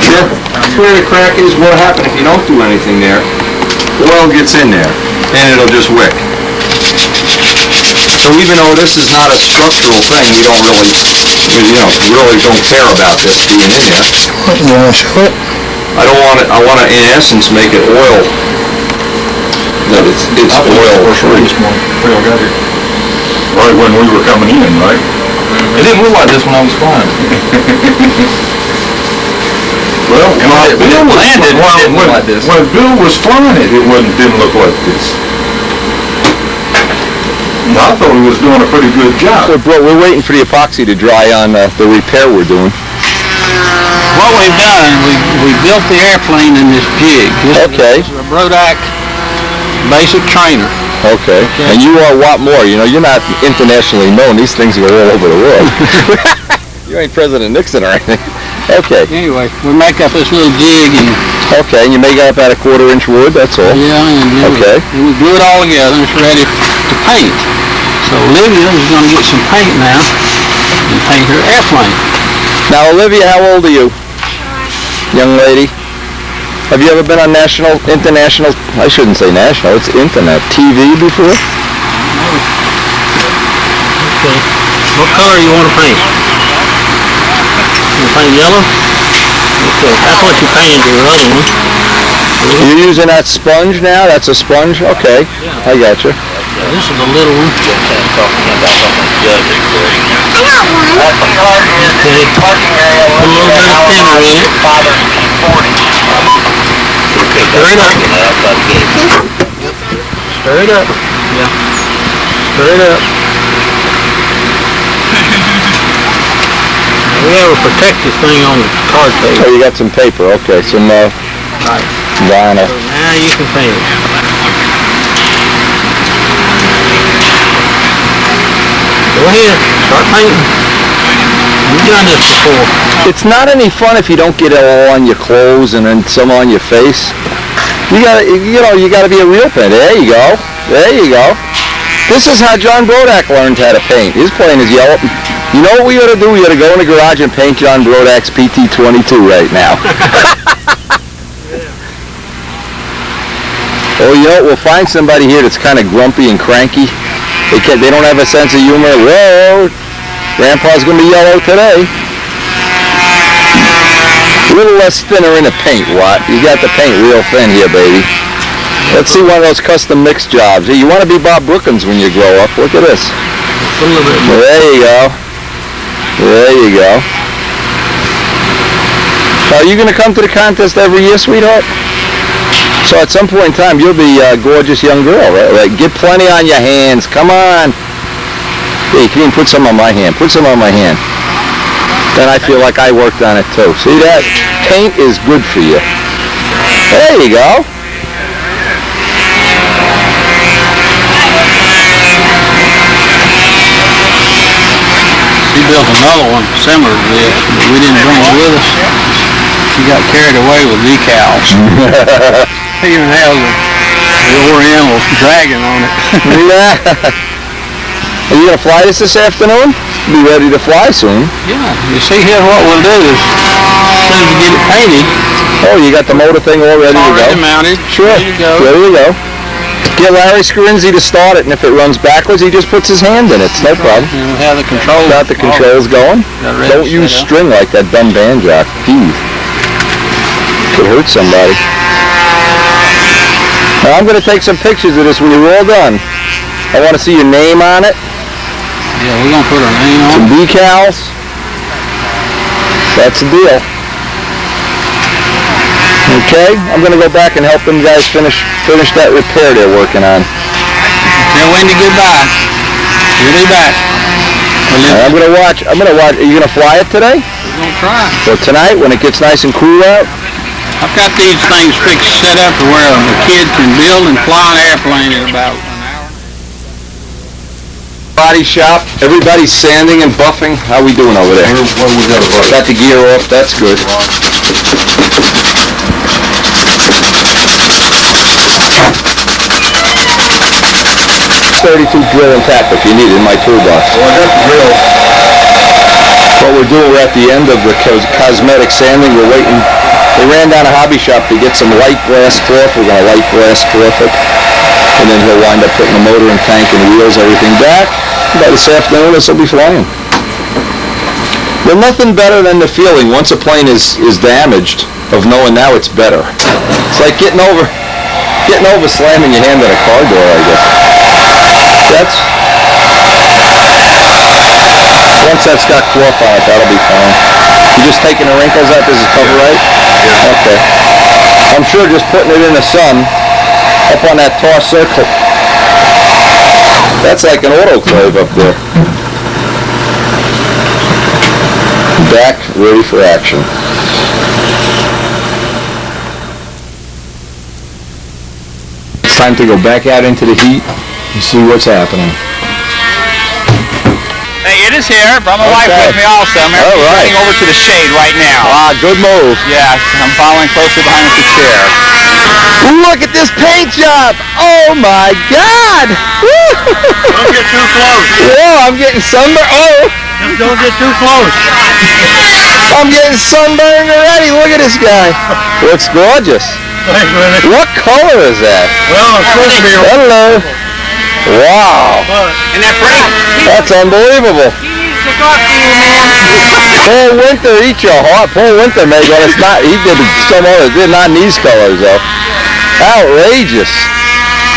[SPEAKER 1] Sure. That's where the crack is. What'll happen if you don't do anything there? Oil gets in there, and it'll just wick. So even though this is not a structural thing, we don't really, really don't care about this being in there. I don't want it. I want to, in essence, make it oil. That it's oil free.
[SPEAKER 8] Right when we were coming in, right?
[SPEAKER 7] It didn't look like this when I was flying.
[SPEAKER 8] Well, when Bill was
[SPEAKER 7] landed, it didn't look like this.
[SPEAKER 8] When Bill was flying it, didn't look like this. I thought he was doing a pretty good job.
[SPEAKER 2] So, bro, we're waiting for the epoxy to dry on the repair we're doing.
[SPEAKER 3] What we've done, we built the airplane in this jig.
[SPEAKER 2] Okay.
[SPEAKER 3] This is a Brodak basic trainer.
[SPEAKER 2] Okay. And you are what more? You know, you're not internationally known. These things go all over the world. You ain't President Nixon or anything. Okay.
[SPEAKER 3] Anyway, we make up this little jig and...
[SPEAKER 2] Okay, and you make it up out of 1/4-inch wood, that's all?
[SPEAKER 3] Yeah, and then
[SPEAKER 2] okay.
[SPEAKER 3] We glue it all together and it's ready to paint. So Olivia is going to get some paint now and paint her airplane.
[SPEAKER 2] Now, Olivia, how old are you? Young lady. Have you ever been on international, I shouldn't say national, it's internet, TV before?
[SPEAKER 3] Okay. What color you want to paint? You paint yellow? Okay, that's what you painted your other one.
[SPEAKER 2] You're using that sponge now? That's a sponge? Okay, yeah. I got you.
[SPEAKER 3] This is a little one. Okay. A little bit of thinner in it. Stir it up. Stir it up. Yeah. Stir it up. We have a protective thing on the card table.
[SPEAKER 2] Oh, you got some paper. Okay, some
[SPEAKER 3] right.
[SPEAKER 2] vinyl.
[SPEAKER 3] So now you can paint it. Go ahead. Start painting. We've done this before.
[SPEAKER 2] It's not any fun if you don't get it all on your clothes and then some on your face. You gotta be a real painter. There you go. There you go. This is how John Brodak learned how to paint. His plane is yellow. You know what we ought to do? We ought to go in the garage and paint John Brodak's PT-22 right now. Oh, you know, we'll find somebody here that's kind of grumpy and cranky. They don't have a sense of humor. Whoa, Grandpa's gonna be yellow today. little less thinner in the paint, Watt. You got the paint real thin here, baby. Let's see one of those custom mix jobs. Hey, you want to be Bob Brookins when you grow up. Look at this.
[SPEAKER 3] A little bit more.
[SPEAKER 2] There you go. There you go. Are you going to come to the contest every year, sweetheart? So at some point in time, you'll be a gorgeous young girl, right? Like, get plenty on your hands. Come on. Hey, can you put some on my hand? Put some on my hand. Then I feel like I worked on it too. See that? Paint is good for you. There you go.
[SPEAKER 3] He built another one similar to this, but we didn't bring it with us. He got carried away with decals. He even has the Oriental dragon on it.
[SPEAKER 2] Are you going to fly this afternoon? Be ready to fly soon.
[SPEAKER 3] Yeah, you see here what we'll do is, as soon as we get it painted.
[SPEAKER 2] Oh, you got the motor thing all ready to go?
[SPEAKER 3] Already mounted.
[SPEAKER 2] Sure.
[SPEAKER 3] Ready to go.
[SPEAKER 2] There you go. Get Larry Scarinzi to start it, and if it runs backwards, he just puts his hand in it. It's no problem.
[SPEAKER 3] And we'll have the controls.
[SPEAKER 2] Got the controls going. Don't use string like that dumb band jock. Jeez. Could hurt somebody. Now I'm going to take some pictures of this when you're all done. I want to see your name on it.
[SPEAKER 3] Yeah, we're going to put our name on
[SPEAKER 2] Some decals. That's the deal. Okay, I'm going to go back and help them guys finish that repair they're working on.
[SPEAKER 3] Tell Wendy goodbye. We'll be back.
[SPEAKER 2] I'm going to watch. Are you going to fly it today?
[SPEAKER 3] We're going to try.
[SPEAKER 2] Or tonight when it gets nice and cool out?
[SPEAKER 3] I've got these things fixed set up to where a kid can build and fly an airplane in about an hour.
[SPEAKER 2] Body shop. Everybody's sanding and buffing. How we doing over there? Got the gear off. That's good. 32 drill and tap if you need it in my toolbox.
[SPEAKER 8] Well, I got the drill.
[SPEAKER 2] What we're doing, we're at the end of the cosmetic sanding. We're waiting. They ran down a hobby shop to get some light brass cloth. We're going to light brass cloth it. And then he'll wind up putting the motor and tank and wheels, everything back. By this afternoon, this will be flying. Well, nothing better than the feeling, once a plane is damaged, of knowing now it's better. It's like getting over slamming your hand on a car door, I guess. Once that's got cloth on it, that'll be fine. You just taking the wrinkles out, does it cover right? Yeah. Okay. I'm sure just putting it in the sun, up on that tar circle, that's like an autoclave up there. Back, ready for action. It's time to go back out into the heat and see what's happening.
[SPEAKER 5] Hey, it is here. Brought my wife with me also. I'm running over to the shade right now.
[SPEAKER 2] Ah, good move.
[SPEAKER 5] Yeah, I'm following closely behind with the chair.
[SPEAKER 2] Look at this paint job! Oh my God!
[SPEAKER 5] Don't get too close.
[SPEAKER 2] Whoa, I'm getting sunburned. Oh!
[SPEAKER 5] Just don't get too close.
[SPEAKER 2] I'm getting sunburned already. Look at this guy. Looks gorgeous. What color is that?
[SPEAKER 5] Well, it's supposed to be.
[SPEAKER 2] Hello. Wow.
[SPEAKER 5] Isn't that pretty?
[SPEAKER 2] That's unbelievable.
[SPEAKER 6] He needs to talk to you, man.
[SPEAKER 2] Paul Winter, eat your heart. Paul Winter made one. It's not. He did some others. Did not in these colors though. Outrageous.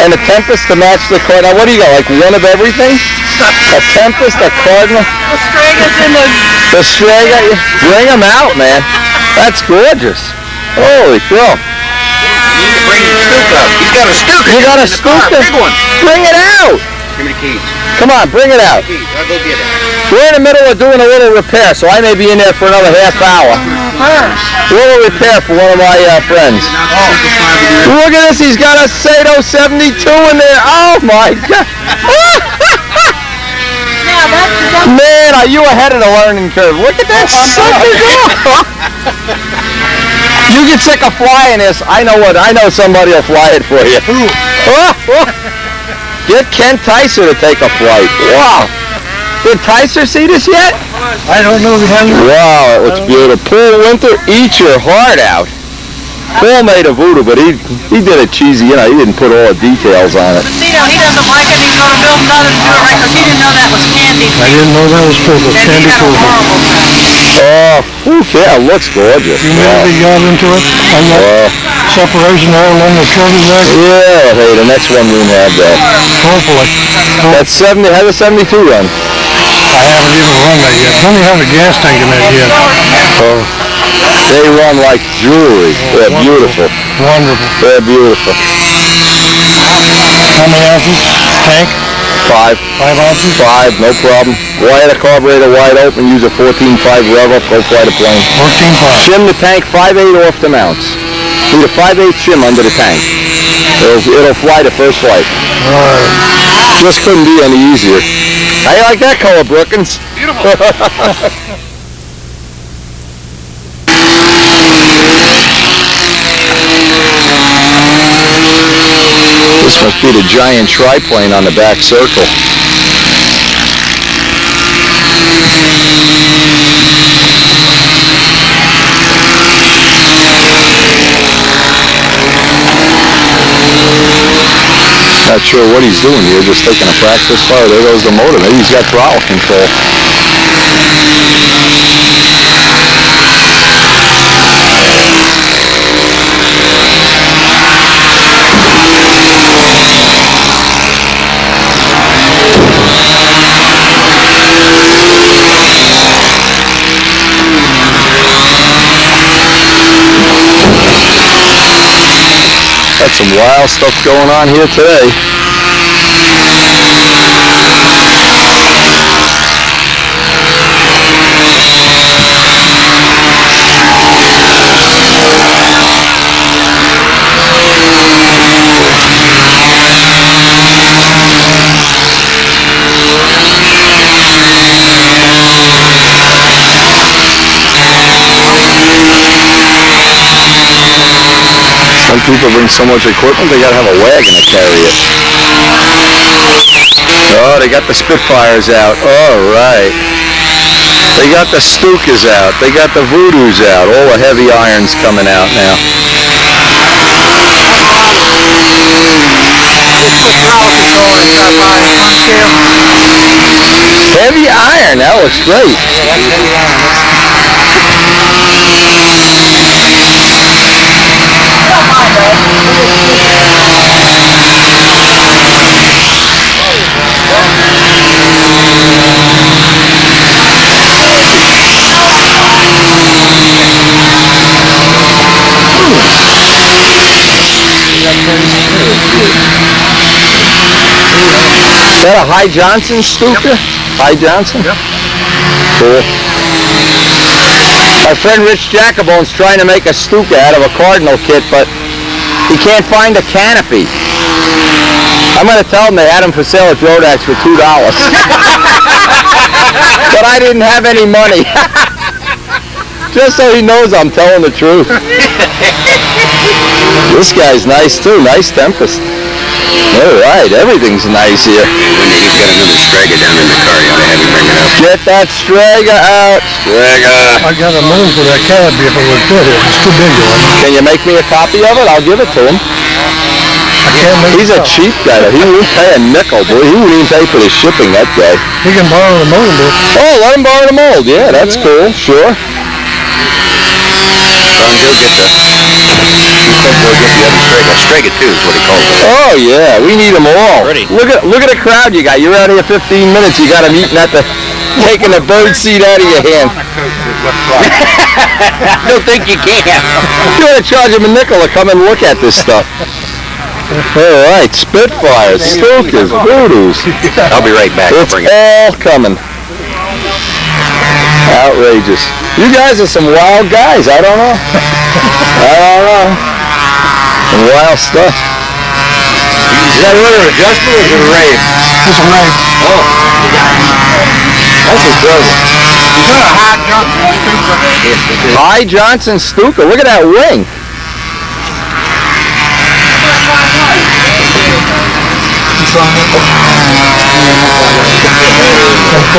[SPEAKER 2] And a Tempest to match the card. Now what do you got? Like one of everything? A Tempest, a Cardinal.
[SPEAKER 6] The Stragas and
[SPEAKER 2] The Strega. Bring them out, man. That's gorgeous. Holy cow.
[SPEAKER 5] Bring the Stuka. He's got a Stuka.
[SPEAKER 2] You got a Stuka?
[SPEAKER 5] Big one.
[SPEAKER 2] Bring it out.
[SPEAKER 5] Give me the keys.
[SPEAKER 2] Come on, bring it out.
[SPEAKER 5] Keys. I'll go get it.
[SPEAKER 2] We're in the middle of doing a little repair, so I may be in there for another half hour. A little repair for one of my friends. Look at this, he's got a Sato 72 in there. Oh my God. Man, are you ahead of the learning curve? Look at that sucker go. You get sick of flying this. I know somebody will fly it for you. Get Ken Tyser to take a flight. Wow. Did Tyser see this yet?
[SPEAKER 3] I don't know if he hasn't.
[SPEAKER 2] Wow, it looks beautiful. Paul Winter, eat your heart out. Paul made a voodoo, but he did it cheesy. You know, he didn't put all the details on it.
[SPEAKER 6] See, now he doesn't like it. He's going to build another to do it right because he didn't know that was candy.
[SPEAKER 3] I didn't know that was purple.
[SPEAKER 6] And he
[SPEAKER 3] Candy
[SPEAKER 6] had a
[SPEAKER 3] purple.
[SPEAKER 6] horrible time.
[SPEAKER 2] Oh, yeah, it looks gorgeous.
[SPEAKER 3] You immediately got into it on that separation there along the curvy there?
[SPEAKER 2] Yeah, hey, the next one won't have that.
[SPEAKER 3] Hopefully.
[SPEAKER 2] That's 70, has a 72 run.
[SPEAKER 3] I haven't even run that yet. Don't even have a gas tank in that yet.
[SPEAKER 2] Oh, they run like jewelry. They're beautiful.
[SPEAKER 3] Wonderful.
[SPEAKER 2] They're beautiful.
[SPEAKER 3] How many ounces? Tank?
[SPEAKER 2] 5.
[SPEAKER 3] 5 ounces?
[SPEAKER 2] 5, no problem. Wire the carburetor wide open, use a 14.5 rev up, go fly the plane.
[SPEAKER 3] 14.5.
[SPEAKER 2] Shim the tank 5/8 off the mounts. Need a 5/8 shim under the tank. It'll fly the first flight. Just couldn't be any easier. How you like that color, Brookins? Beautiful. This must be the giant triplane on the back circle. Not sure what he's doing here, just taking a practice fire. There goes the motor. Maybe he's got throttle control. Got some wild stuff going on here today. Some people bring so much equipment, they gotta have a wagon to carry it. Oh, they got the Spitfires out. All right. They got the Stukas out. They got the Voodoos out. All the heavy irons coming out now. Heavy iron, that looks great. Is that a High Johnson Stuka? Yep. High Johnson?
[SPEAKER 7] Yep.
[SPEAKER 2] Cool. My friend Rich Jacobone's trying to make a Stuka out of a Cardinal kit, but he can't find a canopy. I'm going to tell him they had them for sale at Brodak's for $2. But I didn't have any money. Just so he knows I'm telling the truth. This guy's nice too. Nice Tempest. All right, everything's nice here.
[SPEAKER 9] He's got another Strega down in the car. You ought to have him bring it up.
[SPEAKER 2] Get that Strega out. Strega.
[SPEAKER 3] I got a moon for that canopy if it would fit it. It's too big for him.
[SPEAKER 2] Can you make me a copy of it? I'll give it to him. He's a cheap guy. He wouldn't pay a nickel, boy. He wouldn't even pay for the shipping, that guy.
[SPEAKER 3] He can borrow the mold, dude.
[SPEAKER 2] Oh, let him borrow the mold. Yeah, that's cool. Sure.
[SPEAKER 9] He'll get the... We'll get the other Strega. Strega 2 is what he calls it.
[SPEAKER 2] Oh yeah, we need them all.
[SPEAKER 9] Ready.
[SPEAKER 2] Look at the crowd you got. You're out here 15 minutes. You got them eating at the, taking the bird seed out of your hand.
[SPEAKER 9] I don't think you can.
[SPEAKER 2] You ought to charge them a nickel to come and look at this stuff. All right, Spitfires, Stukas, Voodoos.
[SPEAKER 9] I'll be right back.
[SPEAKER 2] It's all coming. Outrageous. You guys are some wild guys. I don't know. Some wild stuff.
[SPEAKER 9] Is that another adjustment or is it a rave?
[SPEAKER 3] It's a rave.
[SPEAKER 9] Oh. That's incredible.
[SPEAKER 3] Is that a High Johnson Stuka?
[SPEAKER 2] High Johnson Stuka. Look at that wing.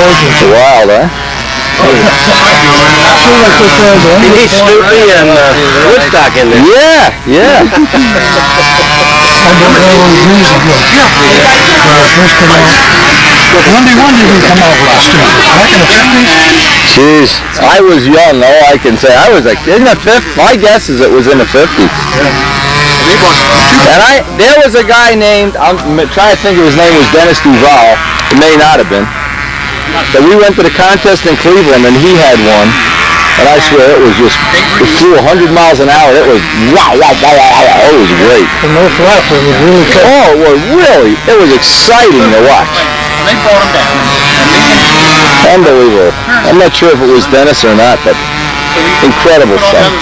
[SPEAKER 2] It's wild, huh?
[SPEAKER 9] He needs Snoopy and Woodstock in there.
[SPEAKER 2] Yeah, yeah.
[SPEAKER 3] I don't know what it is ago. When did he come out with a Stuka? Back in the 50s?
[SPEAKER 2] Jeez, I was young, all I can say. I was like, in the 50s, my guess is it was in the 50s. And there was a guy named, I'm trying to think if his name was Dennis Duval, it may not have been, but we went to the contest in Cleveland and he had one, and I swear it was just, it flew 100 miles an hour, it was wow, wow, wow, wow, wow. It was great.
[SPEAKER 3] The no flaps, it was really cool.
[SPEAKER 2] Oh, it was exciting to watch.
[SPEAKER 5] They brought them down.
[SPEAKER 2] Unbelievable. I'm not sure if it was Dennis or not, but incredible stuff.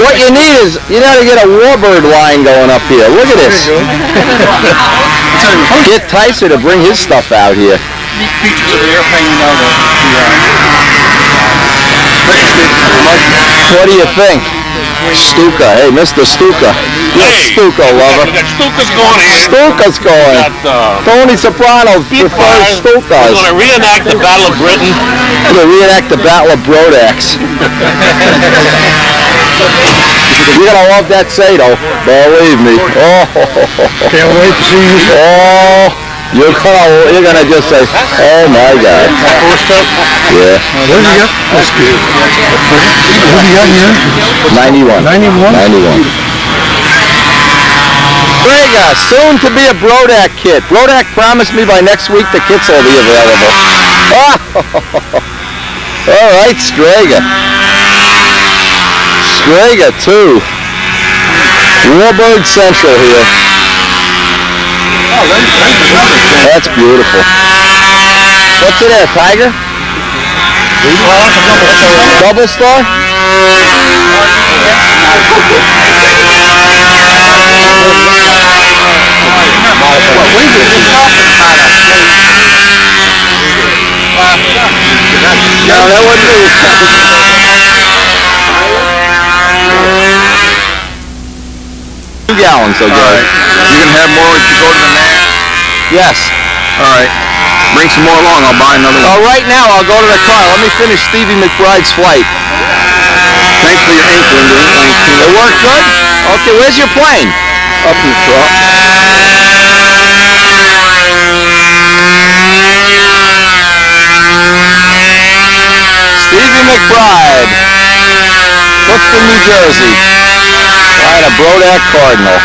[SPEAKER 2] What you need is, you got to get a warbird line going up here. Look at this. Get Tyson to bring his stuff out here.
[SPEAKER 5] Features of the airplane, you know,
[SPEAKER 2] What do you think? Stuka. Hey, Mr. Stuka. You're a Stuka lover.
[SPEAKER 10] We got Stukas going here.
[SPEAKER 2] Stuka's going. Tony Soprano prefers Stukas.
[SPEAKER 10] We're going to reenact the Battle of Britain.
[SPEAKER 2] We're going to reenact the Battle of Brodaks. You're going to love that Sato. Believe me. Oh.
[SPEAKER 3] Can't wait to see you.
[SPEAKER 2] Oh. You're gonna just say, oh my God. Yeah.
[SPEAKER 3] What do you got? That's good. What do you got here?
[SPEAKER 2] 91.
[SPEAKER 3] 91?
[SPEAKER 2] 91. Strega, soon to be a Brodak kit. Brodak promised me by next week the kits will be available. Oh. All right, Strega. Strega 2. Warbird Central here. That's beautiful. What's it there, Tiger? Double star? No, that wasn't me. 2 gallons, so good.
[SPEAKER 1] You can have more if you go to the man.
[SPEAKER 2] Yes.
[SPEAKER 1] All right. Bring some more along. I'll buy another one.
[SPEAKER 2] Right now, I'll go to the car. Let me finish Stevie McBride's flight.
[SPEAKER 1] Thanks for your inkling.
[SPEAKER 2] It worked good? Okay, where's your plane?
[SPEAKER 1] Up in the truck.
[SPEAKER 2] Stevie McBride, Clifton, New Jersey. Flying a Brodak Cardinal.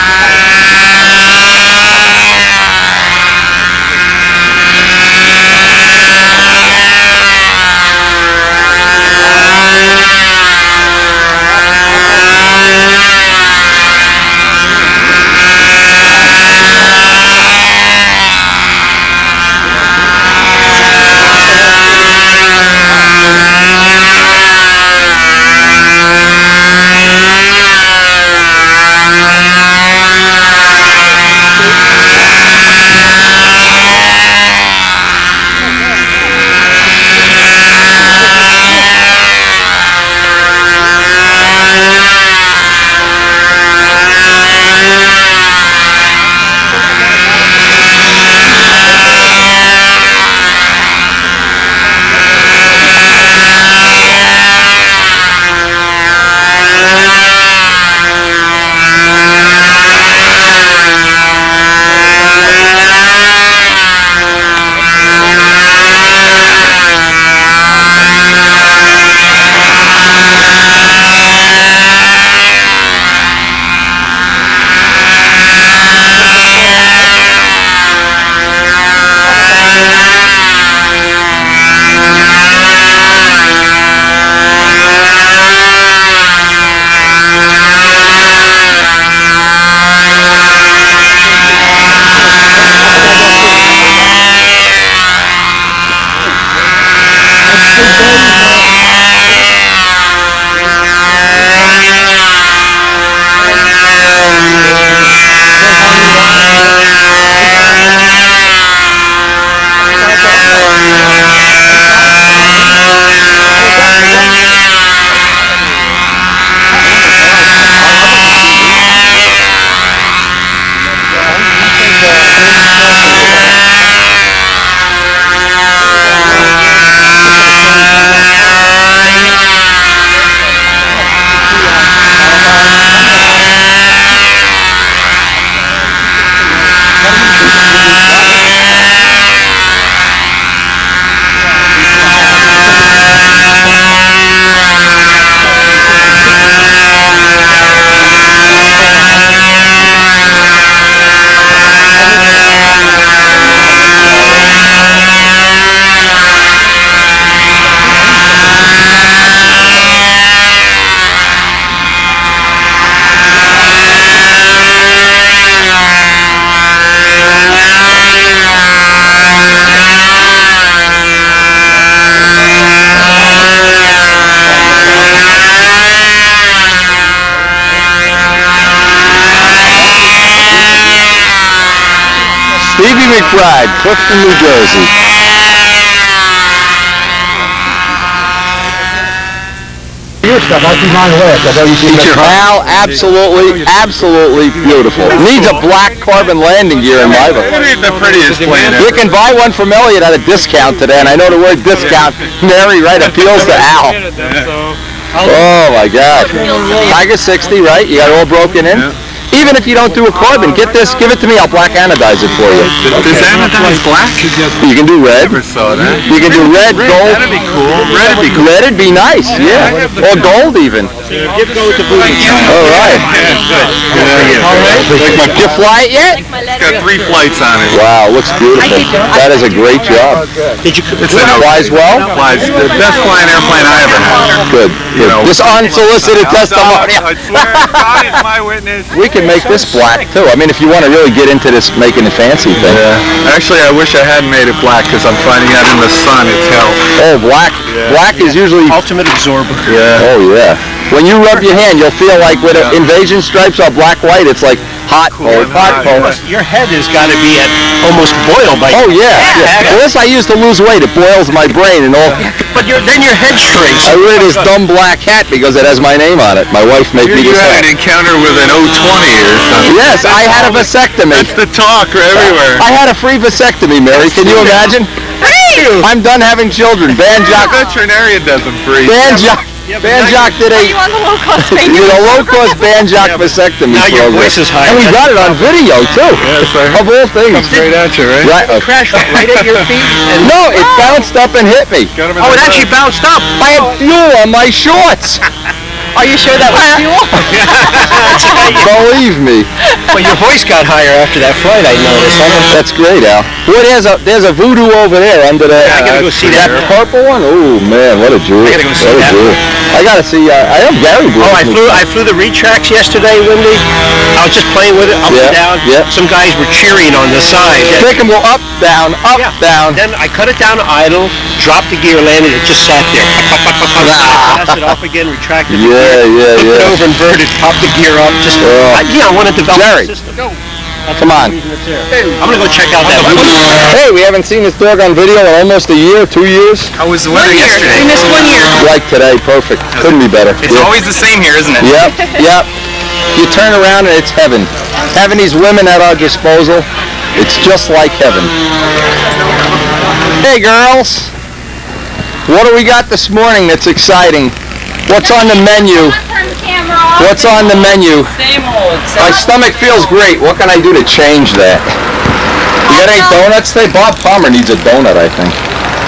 [SPEAKER 2] McBride, Clifton, New Jersey.
[SPEAKER 3] Your stuff, I see mine last. I know you see
[SPEAKER 2] Al, absolutely, absolutely beautiful. Needs a black carbon landing gear in my book.
[SPEAKER 8] The prettiest plane
[SPEAKER 2] You can buy one from Elliot at a discount today, and I know the word discount, Mary, right, appeals to Al. Oh my God. Tiger 60, right? You got it all broken in? Even if you don't do a carbon, get this, give it to me, I'll black anodize it for you.
[SPEAKER 8] Does anodize black?
[SPEAKER 2] You can do red.
[SPEAKER 8] Never saw that.
[SPEAKER 2] You can do red, gold.
[SPEAKER 8] That'd be cool. Red would be cool.
[SPEAKER 2] Red'd be nice, yeah. Or gold even. All right. Did you fly it yet?
[SPEAKER 8] It's got 3 flights on it.
[SPEAKER 2] Wow, looks beautiful. That is a great job.
[SPEAKER 3] Did you?
[SPEAKER 8] It
[SPEAKER 2] Flies well?
[SPEAKER 8] Flies the best flying airplane I ever had.
[SPEAKER 2] Good.
[SPEAKER 8] You know.
[SPEAKER 2] Just unsolicited testimony.
[SPEAKER 8] I swear, God is my witness.
[SPEAKER 2] We can make this black too. I mean, if you want to really get into this making a fancy thing.
[SPEAKER 8] Yeah. Actually, I wish I hadn't made it black because I'm finding out in the sun it's hell.
[SPEAKER 2] Oh, black.
[SPEAKER 8] Yeah.
[SPEAKER 2] Black is usually.
[SPEAKER 3] Ultimate absorber.
[SPEAKER 8] Yeah.
[SPEAKER 2] Oh yeah. When you rub your hand, you'll feel like with invasion stripes or black white, it's like hot, cold, hot, cold.
[SPEAKER 3] Your head has got to be at almost boil by.
[SPEAKER 2] Oh yeah. Well, this I used to lose weight. It boils my brain and all.
[SPEAKER 3] But then your head shrinks.
[SPEAKER 2] I wear this dumb black hat because it has my name on it. My wife made me
[SPEAKER 8] You
[SPEAKER 2] this
[SPEAKER 8] had
[SPEAKER 2] hat.
[SPEAKER 8] an encounter with an 020 or something.
[SPEAKER 2] Yes, I had a vasectomy.
[SPEAKER 8] That's the talk everywhere.
[SPEAKER 2] I had a free vasectomy, Mary. Can you imagine? I'm done having children. Banjock.
[SPEAKER 8] Veterinarian doesn't breathe.
[SPEAKER 2] Banjock did a
[SPEAKER 6] Are you on the low-cost baby?
[SPEAKER 2] low-cost Banjock vasectomy
[SPEAKER 3] Now your
[SPEAKER 2] program.
[SPEAKER 3] voice is high.
[SPEAKER 2] And we got it on video too.
[SPEAKER 8] Yes, sir.
[SPEAKER 2] Of all things.
[SPEAKER 8] Straight at you, right?
[SPEAKER 2] Right.
[SPEAKER 3] Crash right at your feet. And
[SPEAKER 2] No, it bounced up and hit me.
[SPEAKER 8] Got him in
[SPEAKER 3] oh,
[SPEAKER 8] the
[SPEAKER 3] it actually
[SPEAKER 8] butt.
[SPEAKER 3] bounced up.
[SPEAKER 2] I had fuel on my shorts.
[SPEAKER 6] Are you sure that was fuel?
[SPEAKER 2] Believe me.
[SPEAKER 3] Well, your voice got higher after that flight, I noticed.
[SPEAKER 2] That's great, Al. Well, there's a voodoo over there under the.
[SPEAKER 3] I gotta go see that.
[SPEAKER 2] purple one. Oh man, what a jewel!
[SPEAKER 3] I gotta go see
[SPEAKER 2] What a
[SPEAKER 3] that.
[SPEAKER 2] jewel. I gotta see. I am Gary.
[SPEAKER 3] Oh, I flew the retracts yesterday, Wendy. I was just playing with it up and down.
[SPEAKER 2] Yeah.
[SPEAKER 3] Some guys were cheering on the side.
[SPEAKER 2] Take them go up, down, down.
[SPEAKER 3] Then I cut it down to idle, dropped the gear, landed. It just sat there. Passed it off again, retracted. the gear, flipped it over, inverted, popped the gear up. Just I want to develop
[SPEAKER 2] Jerry.
[SPEAKER 3] the system.
[SPEAKER 2] Come on.
[SPEAKER 3] I'm gonna go check out that one.
[SPEAKER 2] Hey, we haven't seen this dog on video in almost a year, 2 years.
[SPEAKER 7] How was the weather
[SPEAKER 6] We
[SPEAKER 7] yesterday?
[SPEAKER 6] missed 1 year.
[SPEAKER 2] Like today, perfect. Couldn't be better.
[SPEAKER 7] It's always the same here, isn't it?
[SPEAKER 2] Yep. You turn around and it's heaven. Having these women at our disposal, it's just like heaven. Hey girls, what do we got this morning that's exciting? What's on the menu? What's on the menu?
[SPEAKER 6] Same old.
[SPEAKER 2] My stomach feels great. What can I do to change that? You got any donuts today? Bob Palmer needs a donut, I think.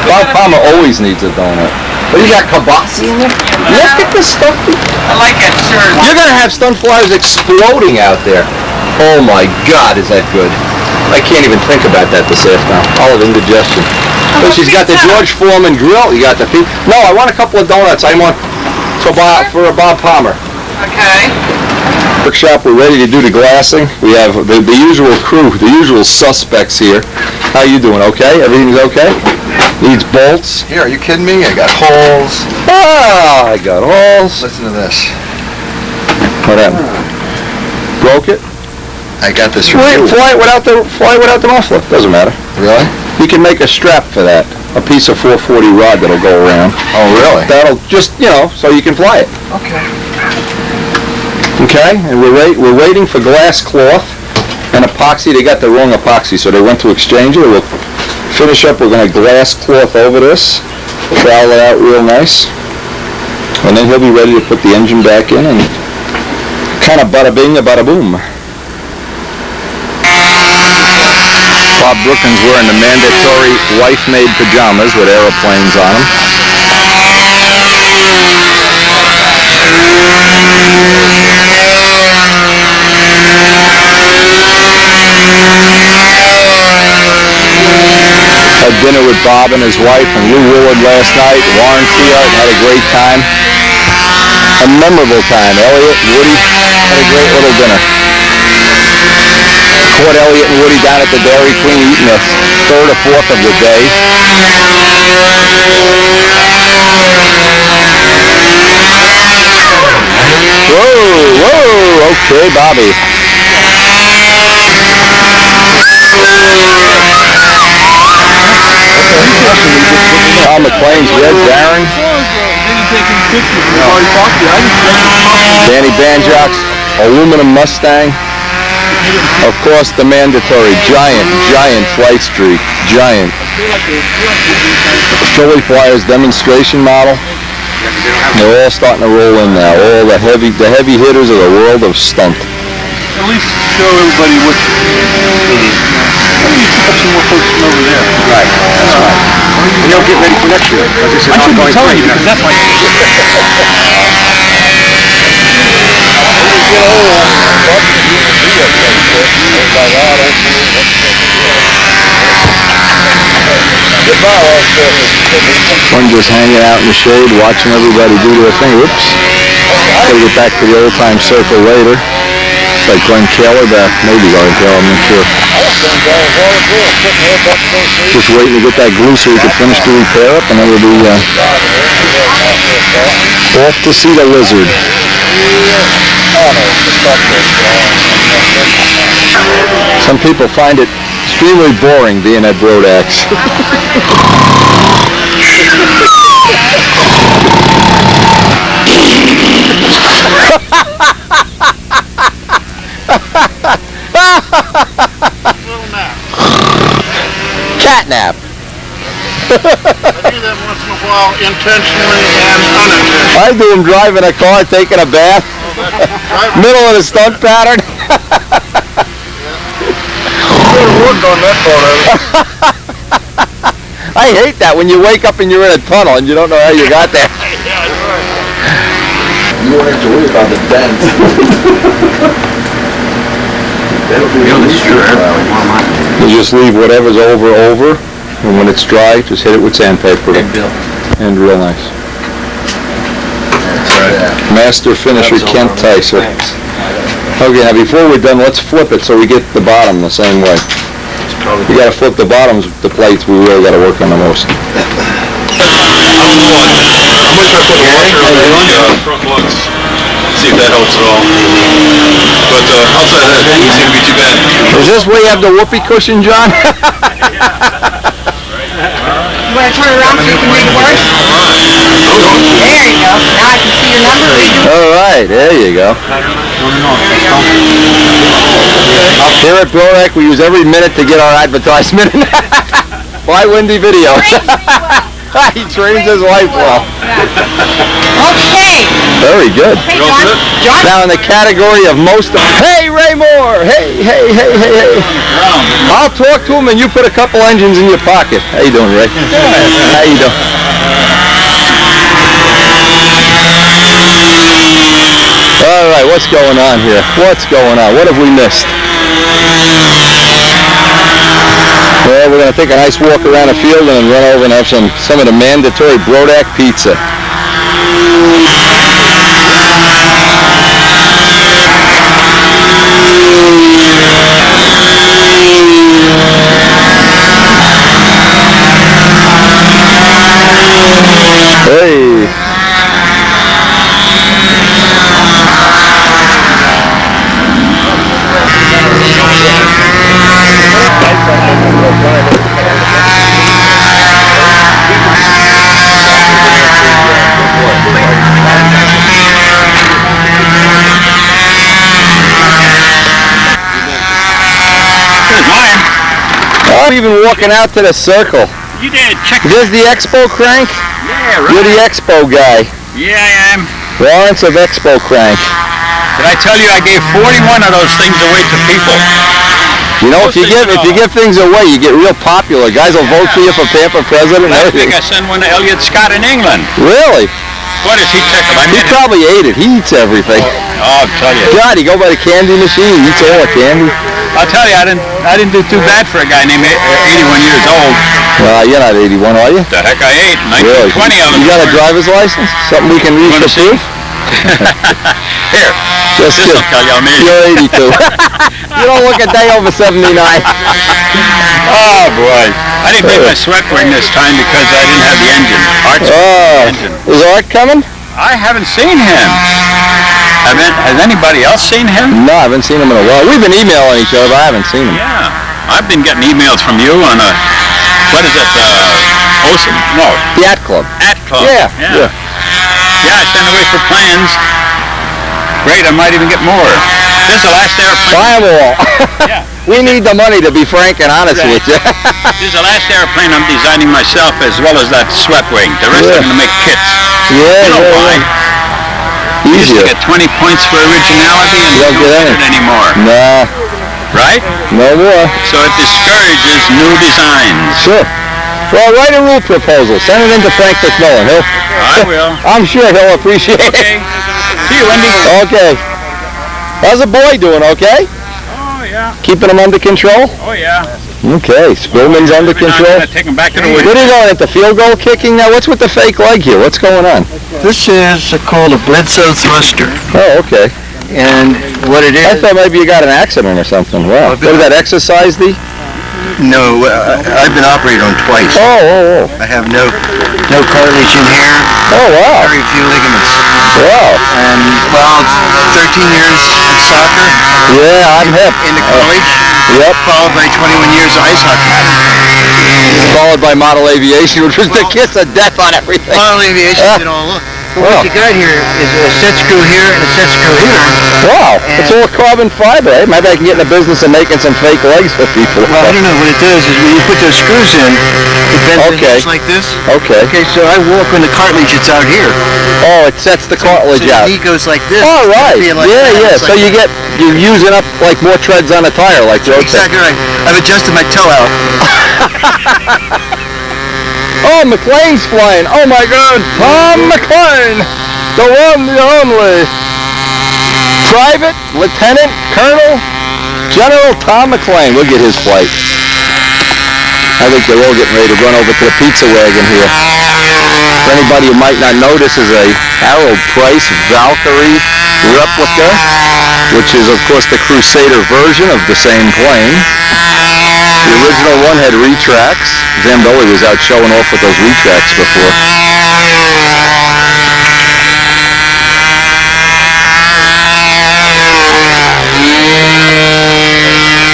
[SPEAKER 2] Bob Palmer always needs a donut. What, you got kibasi in there? Look at this stuff.
[SPEAKER 6] I like that shirt.
[SPEAKER 2] You're going to have sunflowers exploding out there. Oh my God, is that good. I can't even think about that this afternoon. I'll have indigestion. So she's got the George Foreman grill. You got the pizza. No, I want a couple of donuts. I want for a Bob Palmer.
[SPEAKER 6] Okay.
[SPEAKER 2] Workshop, we're ready to do the glassing. We have the usual crew, the usual suspects here. How you doing? Okay? Everything's okay? Needs bolts.
[SPEAKER 9] Here, are you kidding me? I got holes.
[SPEAKER 2] Ah, I got holes.
[SPEAKER 9] Listen to this.
[SPEAKER 2] What happened? Broke it?
[SPEAKER 9] I got this
[SPEAKER 2] Fly it without the muffler. Doesn't matter.
[SPEAKER 9] Really?
[SPEAKER 2] You can make a strap for that. A piece of 440 rod that'll go around.
[SPEAKER 9] Oh, really?
[SPEAKER 2] That'll just, so you can fly it.
[SPEAKER 9] Okay.
[SPEAKER 2] Okay, and we're waiting for glass cloth and epoxy. They got the wrong epoxy, so they went to exchange it. We'll finish up. We're going to glass cloth over this, trowel it out real nice, and then he'll be ready to put the engine back in and kind of bada bing, bada boom. Bob Brookins wearing the mandatory wife-made pajamas with aeroplanes on them. Had dinner with Bob and his wife and Lou Willard last night. Warren Tiart had a great time. A memorable time. Elliot, Woody had a great little dinner. Caught Elliot and Woody down at the Dairy Queen eating the third or fourth of the day. Whoa, okay, Bobby. Don McLean's Red Baron. Danny Banjock's aluminum Mustang. Of course, the mandatory giant Flight Streak, giant. Philly Flyers demonstration model. They're all starting to roll in now. All the heavy hitters of the world of stunt.
[SPEAKER 10] At least show everybody what you pick up some more folks from over there.
[SPEAKER 2] Right, that's right. And you'll get ready for next year, because it's an ongoing
[SPEAKER 10] telling you,
[SPEAKER 2] thing.
[SPEAKER 10] because that's my...
[SPEAKER 2] One just hanging out in the shade, watching everybody do their thing. Oops. Gotta get back to the old time circle later. It's like Glenn Keller back, maybe Glenn Keller, I'm not sure. Just waiting to get that glue so we can finish the repair up, and then we'll be off to see the lizard. Some people find it extremely boring being at Brodak's. Catnap.
[SPEAKER 10] I do that once in a while, intentionally and unintentionally.
[SPEAKER 2] I do them driving a car, taking a bath. Middle of the stunt pattern. I hate that when you wake up and you're in a tunnel and you don't know how you got there. You won't have to worry about the dent. You just leave whatever's over, and when it's dry, just hit it with sandpaper. And real nice. Master finisher Kent Tyser. Okay, now before we're done, let's flip it so we get the bottom the same way. You gotta flip the bottoms, the plates, we really gotta work on the most.
[SPEAKER 10] I'm going to try to put a washer on the front lugs. See if that helps at all. But outside of that, it doesn't seem to be too bad.
[SPEAKER 2] Is this where you have the whoopee cushion, John?
[SPEAKER 6] You want to turn around so you can read the words? There you go. Now I can see your number.
[SPEAKER 2] Alright, there you go. Here at Brodak, we use every minute to get our advertisement. Buy Windy Video. He trains his wife well.
[SPEAKER 6] Okay.
[SPEAKER 2] Very good.
[SPEAKER 6] Hey, John.
[SPEAKER 2] Now in the category of most... Hey, Ray Moore! Hey. I'll talk to him and you put a couple engines in your pocket. How you doing, Ray? How you doing? All right, what's going on here? What's going on? What have we missed? Well, we're going to take a nice walk around the field and then run over and have some of the mandatory Brodak pizza. Hey. I'm even walking out to the circle.
[SPEAKER 5] You did. Check.
[SPEAKER 2] There's the Expo crank.
[SPEAKER 5] Yeah, right.
[SPEAKER 2] You're the Expo guy.
[SPEAKER 5] Yeah, I am.
[SPEAKER 2] Lawrence of Expo crank.
[SPEAKER 5] Did I tell you I gave 41 of those things away to people?
[SPEAKER 2] You know, if you give things away, you get real popular. Guys will vote for you for pamper president.
[SPEAKER 5] Last week I sent one to Elliot Scott in England.
[SPEAKER 2] Really?
[SPEAKER 5] What is he tickled?
[SPEAKER 2] He probably ate it. He eats everything.
[SPEAKER 5] Oh, I'll tell you.
[SPEAKER 2] God, he go by the candy machine. He eats all the candy.
[SPEAKER 5] I'll tell you, I didn't do too bad for a guy named 81 years old.
[SPEAKER 2] Well, you're not 81, are you?
[SPEAKER 5] The heck I ate. 19,
[SPEAKER 2] really?
[SPEAKER 5] 20 of them.
[SPEAKER 2] You got a driver's license? Something we can read for proof?
[SPEAKER 5] Here.
[SPEAKER 2] Just
[SPEAKER 5] this will tell you I'm 80.
[SPEAKER 2] You're 82. You don't look a day over 79.
[SPEAKER 5] Oh, boy. I didn't bring my sweat ring this time because I didn't have the engine. Art's engine.
[SPEAKER 2] Is Art coming?
[SPEAKER 5] I haven't seen him. Has anybody else seen him?
[SPEAKER 2] No, I haven't seen him in a while. We've been emailing each other, but I haven't seen him.
[SPEAKER 5] Yeah. I've been getting emails from you on what is it, Awesome. No.
[SPEAKER 2] The At Club.
[SPEAKER 5] At Club.
[SPEAKER 2] Yeah.
[SPEAKER 5] Yeah, I sent away for plans. Great, I might even get more. This is the last airplane.
[SPEAKER 2] Buy them all.
[SPEAKER 5] Yeah.
[SPEAKER 2] We need the money, to be frank and honest
[SPEAKER 5] Right.
[SPEAKER 2] with you.
[SPEAKER 5] This is the last airplane I'm designing myself, as well as that swept wing. The rest I'm going to make kits.
[SPEAKER 2] Yeah,
[SPEAKER 5] You know why? You used to
[SPEAKER 2] Easier.
[SPEAKER 5] get 20 points for originality, and you
[SPEAKER 2] don't
[SPEAKER 5] don't
[SPEAKER 2] get
[SPEAKER 5] get it anymore.
[SPEAKER 2] Nah,
[SPEAKER 5] Right?
[SPEAKER 2] no more.
[SPEAKER 5] So it discourages new designs.
[SPEAKER 2] Sure. Well, write a rule proposal. Send it in to Frank McMillan.
[SPEAKER 5] I will.
[SPEAKER 2] I'm sure he'll appreciate it.
[SPEAKER 5] Okay. See you, Wendy.
[SPEAKER 2] Okay. How's the boy doing, okay?
[SPEAKER 5] Oh, yeah.
[SPEAKER 2] Keeping him under control?
[SPEAKER 5] Oh, yeah.
[SPEAKER 2] Okay, Spillman's under
[SPEAKER 5] Every now and
[SPEAKER 2] control.
[SPEAKER 5] then I take him back to the woods.
[SPEAKER 2] What are you going into field goal kicking now? What's with the fake leg here? What's going on?
[SPEAKER 3] This is called a Bledsoe thruster.
[SPEAKER 2] Oh, okay.
[SPEAKER 3] And what it
[SPEAKER 2] I
[SPEAKER 3] is,
[SPEAKER 2] thought maybe you got an accident or something. Wow. What did that exercise the?
[SPEAKER 3] no, I've been operated on twice.
[SPEAKER 2] Oh.
[SPEAKER 3] I have no cartilage in here,
[SPEAKER 2] Oh, wow.
[SPEAKER 3] very few ligaments.
[SPEAKER 2] Wow.
[SPEAKER 3] And, well, 13 years of soccer
[SPEAKER 2] Yeah, I'm hip.
[SPEAKER 3] in the college,
[SPEAKER 2] Yep.
[SPEAKER 3] followed by 21 years of ice hockey.
[SPEAKER 2] Followed by model aviation, which was the kiss of death on everything.
[SPEAKER 3] Model aviation, you know, look. But what you got here is a set screw here and a set screw here.
[SPEAKER 2] Wow, it's all carbon fiber, eh? Maybe I can get in the business of making some fake legs for people.
[SPEAKER 3] Well, I don't know. What it does is when you put those screws in, it bends
[SPEAKER 2] Okay.
[SPEAKER 3] the hips like this.
[SPEAKER 2] Okay.
[SPEAKER 3] Okay, so I walk when the cartilage it's out here.
[SPEAKER 2] Oh, it sets the cartilage
[SPEAKER 3] So
[SPEAKER 2] out.
[SPEAKER 3] the knee goes like this.
[SPEAKER 2] All right.
[SPEAKER 3] Being like
[SPEAKER 2] Yeah,
[SPEAKER 3] that,
[SPEAKER 2] yeah.
[SPEAKER 3] it's
[SPEAKER 2] So
[SPEAKER 3] like-
[SPEAKER 2] you're using up like more treads on a tire, like road
[SPEAKER 3] Exactly right. I've adjusted my toe out.
[SPEAKER 2] Oh, McLean's flying. Oh my God, Tom McLean, the one, the only. Private, Lieutenant, Colonel, General Tom McLean. We'll get his flight. I think they're all getting ready to run over to the pizza wagon here. For anybody who might not know, this is a Harold Price Valkyrie replica, which is of course the Crusader version of the same plane. The original one had retracts. Zambelli was out showing off with those retracts before.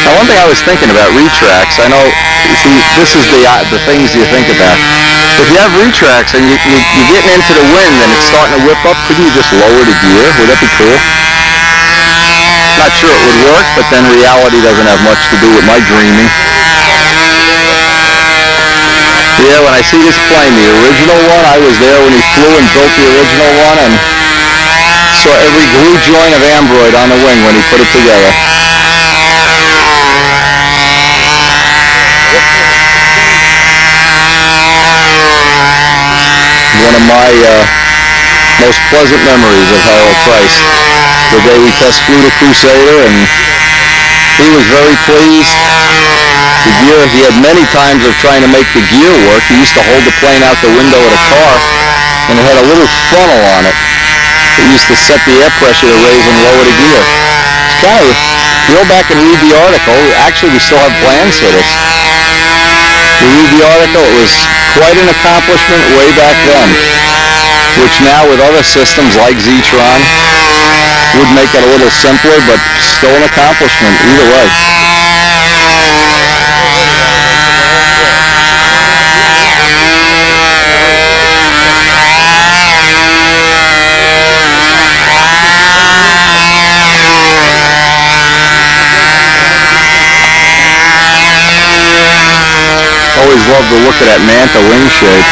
[SPEAKER 2] Now, one thing I was thinking about retracts, I know, see, this is the things you think about. If you have retracts and you're getting into the wind and it's starting to whip up, couldn't you just lower the gear? Would that be cool? Not sure it would work, but then reality doesn't have much to do with my dreaming. Yeah, when I see this plane, the original one, I was there when he flew and built the original one and saw every glue joint of Ambroid on the wing when he put it together. One of my most pleasant memories of Harold Price. The day we test flew the Crusader, and he was very pleased. The gear, he had many times of trying to make the gear work. He used to hold the plane out the window of the car, and it had a little funnel on it. It used to set the air pressure to raise and lower the gear. It's kind of, you go back and read the article. Actually, we still have plans for this. You read the article, it was quite an accomplishment way back then, which now with other systems like Zetron would make it a little simpler, but still an accomplishment either way. Always love the look of that Manta wing shape.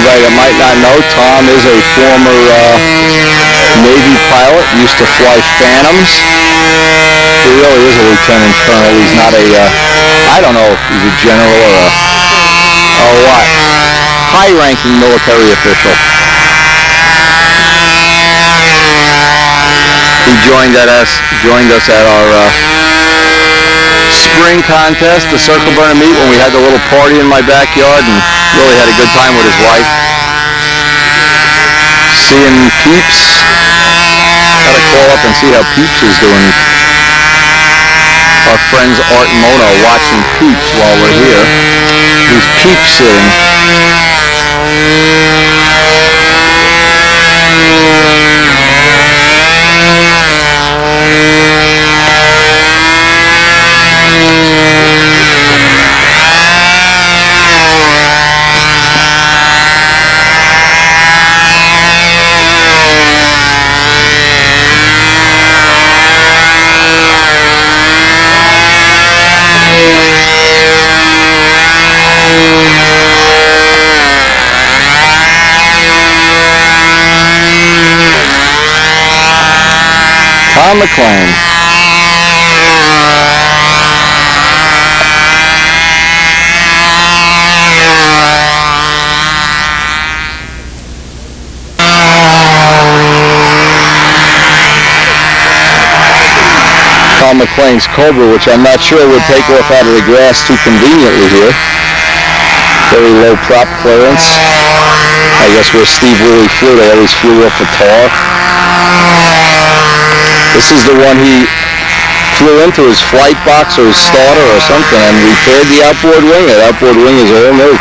[SPEAKER 2] anybody that might not know, Tom is a former Navy pilot, used to fly Phantoms. He really is a lieutenant colonel. He's not a, I don't know if he's a general or what. High-ranking military official. He joined us at our spring contest, the Circle Burner meet, when we had the little party in my backyard, and really had a good time with his wife. Seeing Peeps. Gotta call up and see how Peeps is doing. Our friends Art and Mona are watching Peeps while we're here. He's Peep sitting. Tom McLean. Tom McLean's Cobra, which I'm not sure would take off out of the grass too conveniently here. Very low prop clearance. I guess where Steve Woolley flew, they always flew off the tar. This is the one he flew into his flight box or his starter or something and repaired the outboard wing. That outboard wing is all new.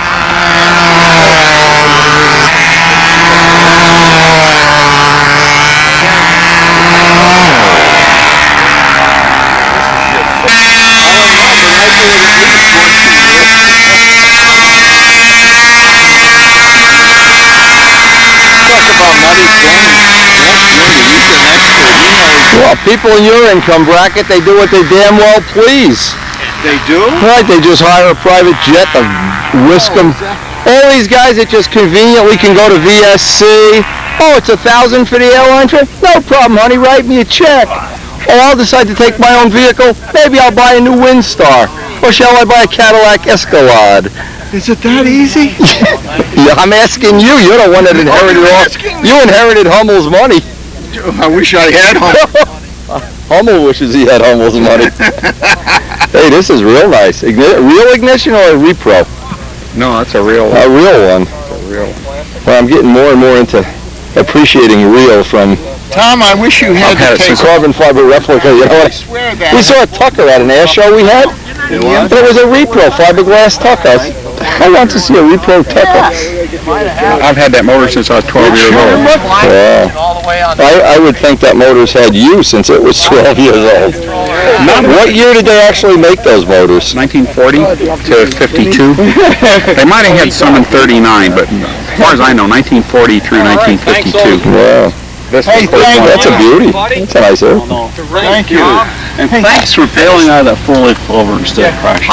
[SPEAKER 2] Well, people in your income bracket, they do what they damn well please.
[SPEAKER 8] They do?
[SPEAKER 2] Right, they just hire a private jet to whisk them. All these guys that just conveniently can go to VSC. Oh, it's $1,000 for the airline trip? No problem, honey, write me a check. Or I'll decide to take my own vehicle. Maybe I'll buy a new Windstar. Or shall I buy a Cadillac Escalade?
[SPEAKER 8] Is it that easy?
[SPEAKER 2] Yeah, I'm asking you. You're the one that inherited all. You inherited Hummel's money.
[SPEAKER 8] I wish I had
[SPEAKER 2] Hummel wishes he had Hummel's money. Hey, this is real nice. Real ignition or a repro?
[SPEAKER 8] No, that's a real one.
[SPEAKER 2] A real one.
[SPEAKER 8] A real one.
[SPEAKER 2] Well, I'm getting more and more into appreciating real from.
[SPEAKER 8] Tom, I wish you had
[SPEAKER 2] the carbon fiber replica. You know what? We saw a Tucker at an air show we had. It was a repro fiberglass Tucker. I want to see a repro Tucker.
[SPEAKER 8] I've had that motor since I was 12 years old.
[SPEAKER 2] Yeah. I would think that motor's had you since it was 12 years old. What year did they actually make those motors?
[SPEAKER 8] 1940 to 52. They might have had some in 39, but as far as I know, 1940 through 1952.
[SPEAKER 2] Wow.
[SPEAKER 8] Hey,
[SPEAKER 2] that's a beauty. That's a nice air.
[SPEAKER 8] Thank you. And thanks for bailing out of that full over instead of crashing.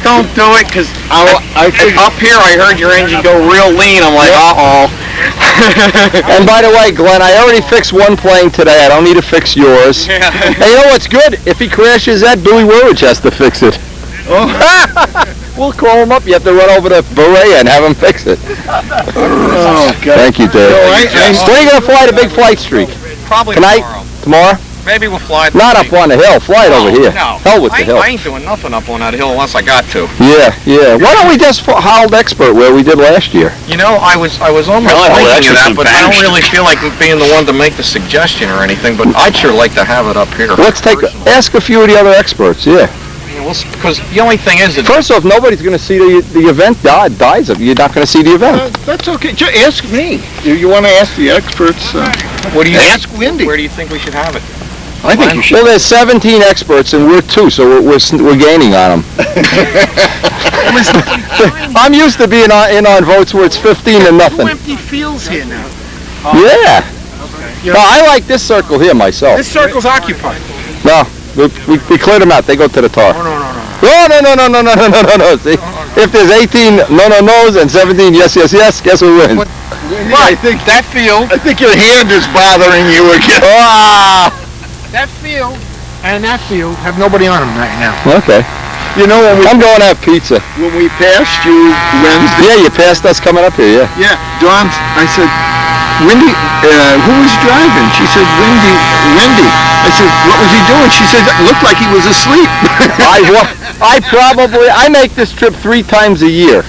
[SPEAKER 7] Don't do it, because up here I heard your engine go real lean. I'm like, uh-oh.
[SPEAKER 2] And by the way, Glenn, I already fixed one plane today. I don't need to fix yours.
[SPEAKER 7] Yeah.
[SPEAKER 2] And you know what's good? If he crashes that, Billy Woolridge has to fix it.
[SPEAKER 7] Oh.
[SPEAKER 2] We'll call him up. You have to run over to Berea and have him fix it.
[SPEAKER 8] Oh, God.
[SPEAKER 2] Thank you, Dave. When are you going to fly the big flight streak?
[SPEAKER 7] Probably
[SPEAKER 2] Tonight? Tomorrow?
[SPEAKER 7] Maybe we'll fly it.
[SPEAKER 2] Not up on the hill. Fly it over here.
[SPEAKER 7] No.
[SPEAKER 2] Hell with the hill.
[SPEAKER 7] I ain't doing nothing up on that hill unless I got to.
[SPEAKER 2] Yeah. Why don't we just hold expert where we did last year?
[SPEAKER 7] You know, I was almost thinking of that, but I don't really feel like being the one to make the suggestion or anything, but I'd sure like to have it up here.
[SPEAKER 2] Let's ask a few of the other experts, yeah.
[SPEAKER 7] Because the only thing is that...
[SPEAKER 2] First off, nobody's going to see the event dies of. You're not going to see the event.
[SPEAKER 8] That's okay. Just ask me. You want to ask the experts?
[SPEAKER 7] What do you
[SPEAKER 8] ask Wendy?
[SPEAKER 7] Where do you think we should have it?
[SPEAKER 8] I think you should.
[SPEAKER 2] Well, there's 17 experts and we're 2, so we're gaining on them. I'm used to being in on votes where it's 15 to nothing.
[SPEAKER 8] Empty fields here now.
[SPEAKER 2] Yeah. No, I like this circle here myself.
[SPEAKER 8] This circle's occupied.
[SPEAKER 2] No, we cleared them out. They go to the tar.
[SPEAKER 8] No.
[SPEAKER 2] No. See? If there's 18 no-no-nos and 17 yes, guess who wins?
[SPEAKER 8] I think I think your hand is bothering you again.
[SPEAKER 2] Ah!
[SPEAKER 3] That field and that field have nobody on them right now.
[SPEAKER 2] Okay.
[SPEAKER 8] You know,
[SPEAKER 2] I'm going to have pizza.
[SPEAKER 8] when we passed you Wednesday,
[SPEAKER 2] Yeah, you passed us coming up here, yeah.
[SPEAKER 8] yeah, Dawn, I said, Wendy, who was driving? She said, Wendy. I said, what was he doing? She said, it looked like he was asleep.
[SPEAKER 2] I make this trip 3 times a year.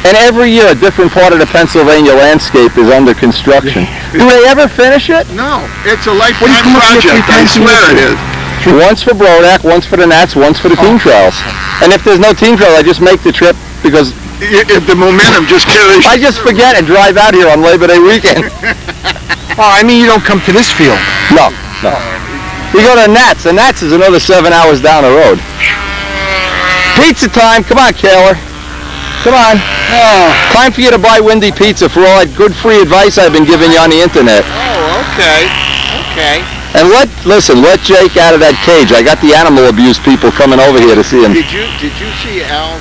[SPEAKER 2] And every year a different part of the Pennsylvania landscape is under construction. Do they ever finish it?
[SPEAKER 8] No, it's a lifetime project. I swear it is.
[SPEAKER 2] Once for Brodak, once for the Nats, once for the team trials. And if there's no team trial, I just make the trip because
[SPEAKER 8] If the momentum just carries.
[SPEAKER 2] I just forget and drive out here on Labor Day weekend.
[SPEAKER 3] Oh, I mean you don't come to this field.
[SPEAKER 2] No. We go to the Nats. The Nats is another 7 hours down the road. Pizza time. Come on, Kaler. Come on. Time for you to buy Windy Pizza for all that good free advice I've been giving you on the internet.
[SPEAKER 8] Oh, okay.
[SPEAKER 2] And let Jake out of that cage. I got the animal abuse people coming over here to see him.
[SPEAKER 8] Did you see Al?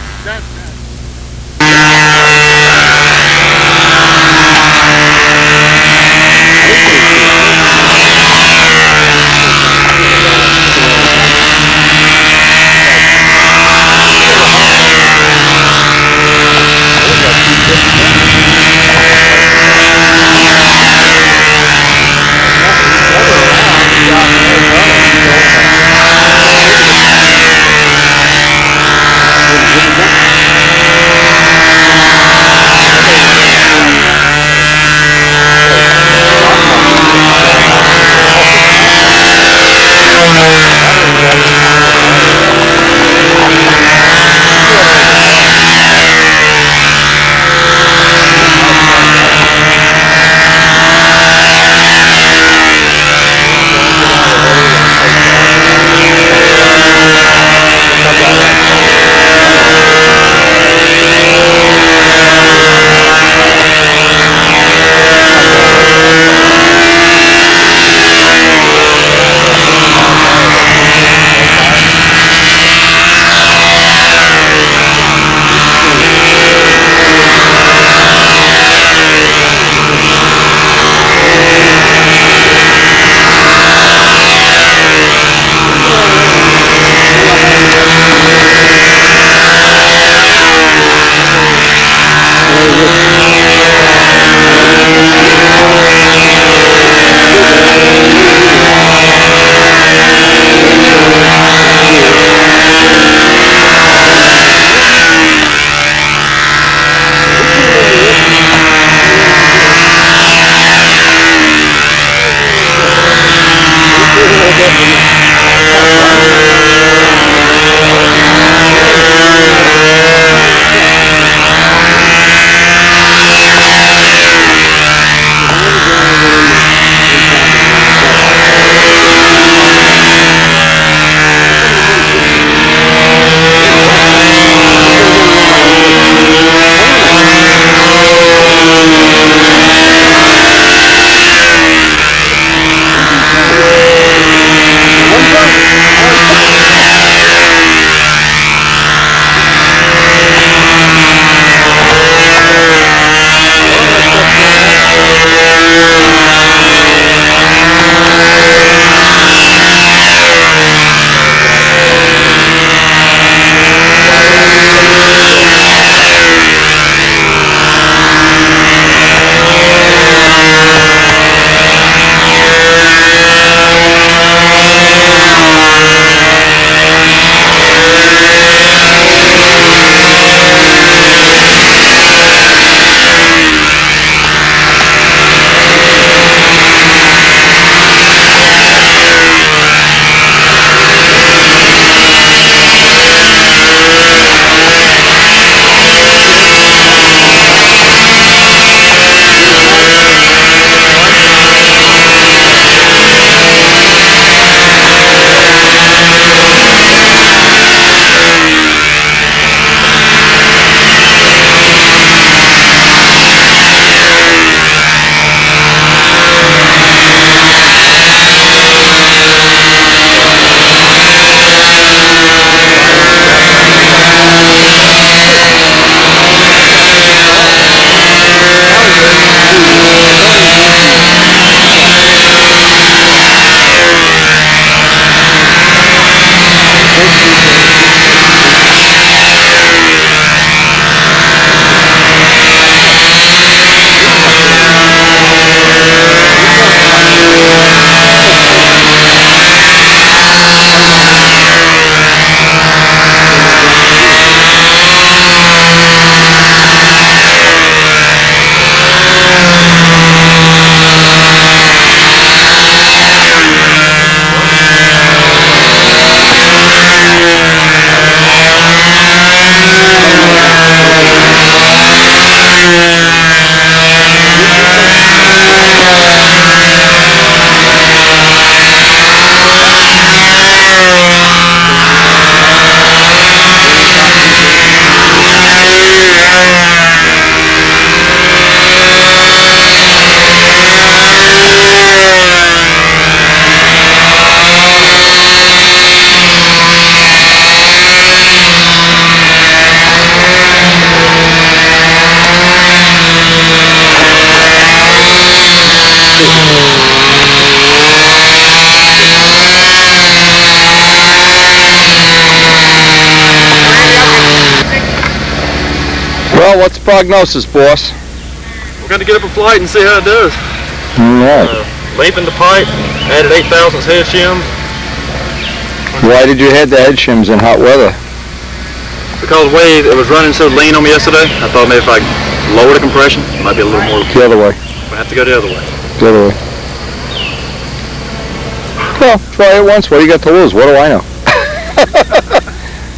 [SPEAKER 2] what's the prognosis, boss?
[SPEAKER 10] We're going to get up a flight and see how it does.
[SPEAKER 2] All right.
[SPEAKER 10] Leaping the pipe, added 8,000 head shims.
[SPEAKER 2] Why did you head the head shims in hot weather?
[SPEAKER 10] Because the way it was running so lean on me yesterday, I thought maybe if I lower the compression, it might be a little more.
[SPEAKER 2] The other way.
[SPEAKER 10] I have to go the other way.
[SPEAKER 2] The other way. Well, try it once. What do you got to lose? What do I know?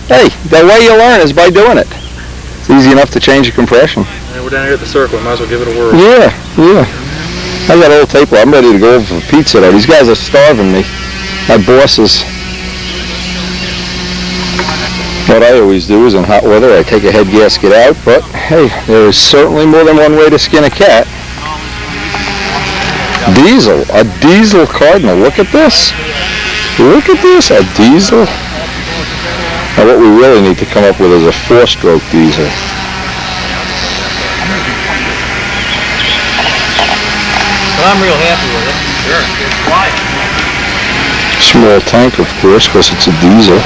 [SPEAKER 2] Hey, the way you learn is by doing it. It's easy enough to change the compression.
[SPEAKER 10] And we're down here at the circle. Might as well give it a whirl.
[SPEAKER 2] Yeah, yeah. I got old tape. I'm ready to go over for pizza though. These guys are starving me. My bosses. What I always do is in hot weather, I take a head gasket out, but hey, there is certainly more than one way to skin a cat. Diesel, a diesel Cardinal. Look at this. Look at this, a diesel. Now what we really need to come up with is a 4-stroke diesel.
[SPEAKER 5] But I'm real happy with it. Sure. It's quiet.
[SPEAKER 2] Small tank, of course, because it's a diesel.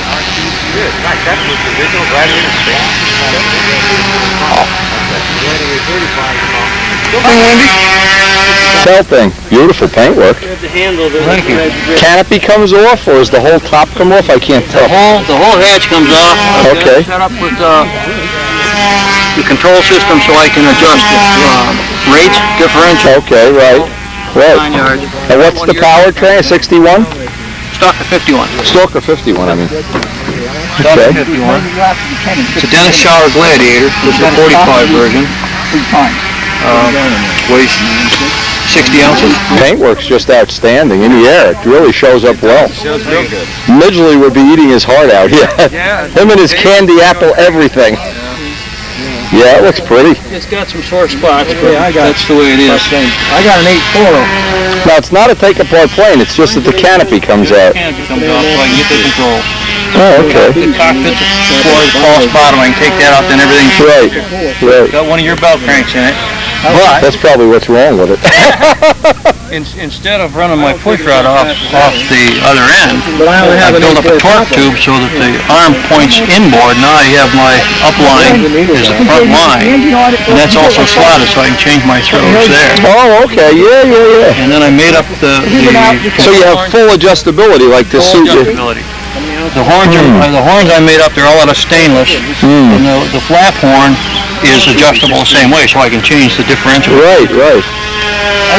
[SPEAKER 5] Good. Right, that was the original driver in the space.
[SPEAKER 2] Tail thing, beautiful paintwork.
[SPEAKER 5] Thank you.
[SPEAKER 2] Canopy comes off, or is the whole top come off? I can't tell.
[SPEAKER 5] The whole hatch comes off.
[SPEAKER 2] Okay.
[SPEAKER 5] Set up with the control system so I can adjust the rates, differential.
[SPEAKER 2] Okay, right. Right.
[SPEAKER 5] 9 yards.
[SPEAKER 2] And what's the powertrain? 61?
[SPEAKER 5] Stock of 51.
[SPEAKER 2] Stalker 51, I mean.
[SPEAKER 5] Stock
[SPEAKER 2] Okay.
[SPEAKER 5] of 51. It's a Dennis Shower Gladiator. This is the 45 version. Weighs 60 ounces.
[SPEAKER 2] Paintwork's just outstanding. In the air, it really shows up well.
[SPEAKER 10] Sounds real good.
[SPEAKER 2] Midgley would be eating his heart out. Yeah. Him and his candy apple everything. Yeah, it looks pretty.
[SPEAKER 5] It's got some sore spots, but that's the way it is.
[SPEAKER 3] I got an 8-4.
[SPEAKER 2] Now, it's not a take-apart plane. It's just that the canopy comes out.
[SPEAKER 5] The canopy comes off so I can get the control.
[SPEAKER 2] Oh, okay.
[SPEAKER 5] The cockpit, the false bottom, I can take that out, then everything's
[SPEAKER 2] Right. Right.
[SPEAKER 5] got one of your belt cranks in it. But
[SPEAKER 2] That's probably what's wrong with it.
[SPEAKER 5] instead of running my push rod off the other end, I built up a torque tube so that the arm points inboard. Now I have my upline as a front line, and that's also slotted so I can change my throws there.
[SPEAKER 2] Oh, okay. Yeah, yeah, yeah.
[SPEAKER 5] And then I made up the
[SPEAKER 2] So you have full adjustability like this
[SPEAKER 5] full
[SPEAKER 2] suit you.
[SPEAKER 5] adjustability. The horns I made up, they're all out of stainless, and the flap horn is adjustable the same way, so I can change the differential.
[SPEAKER 2] Right, right.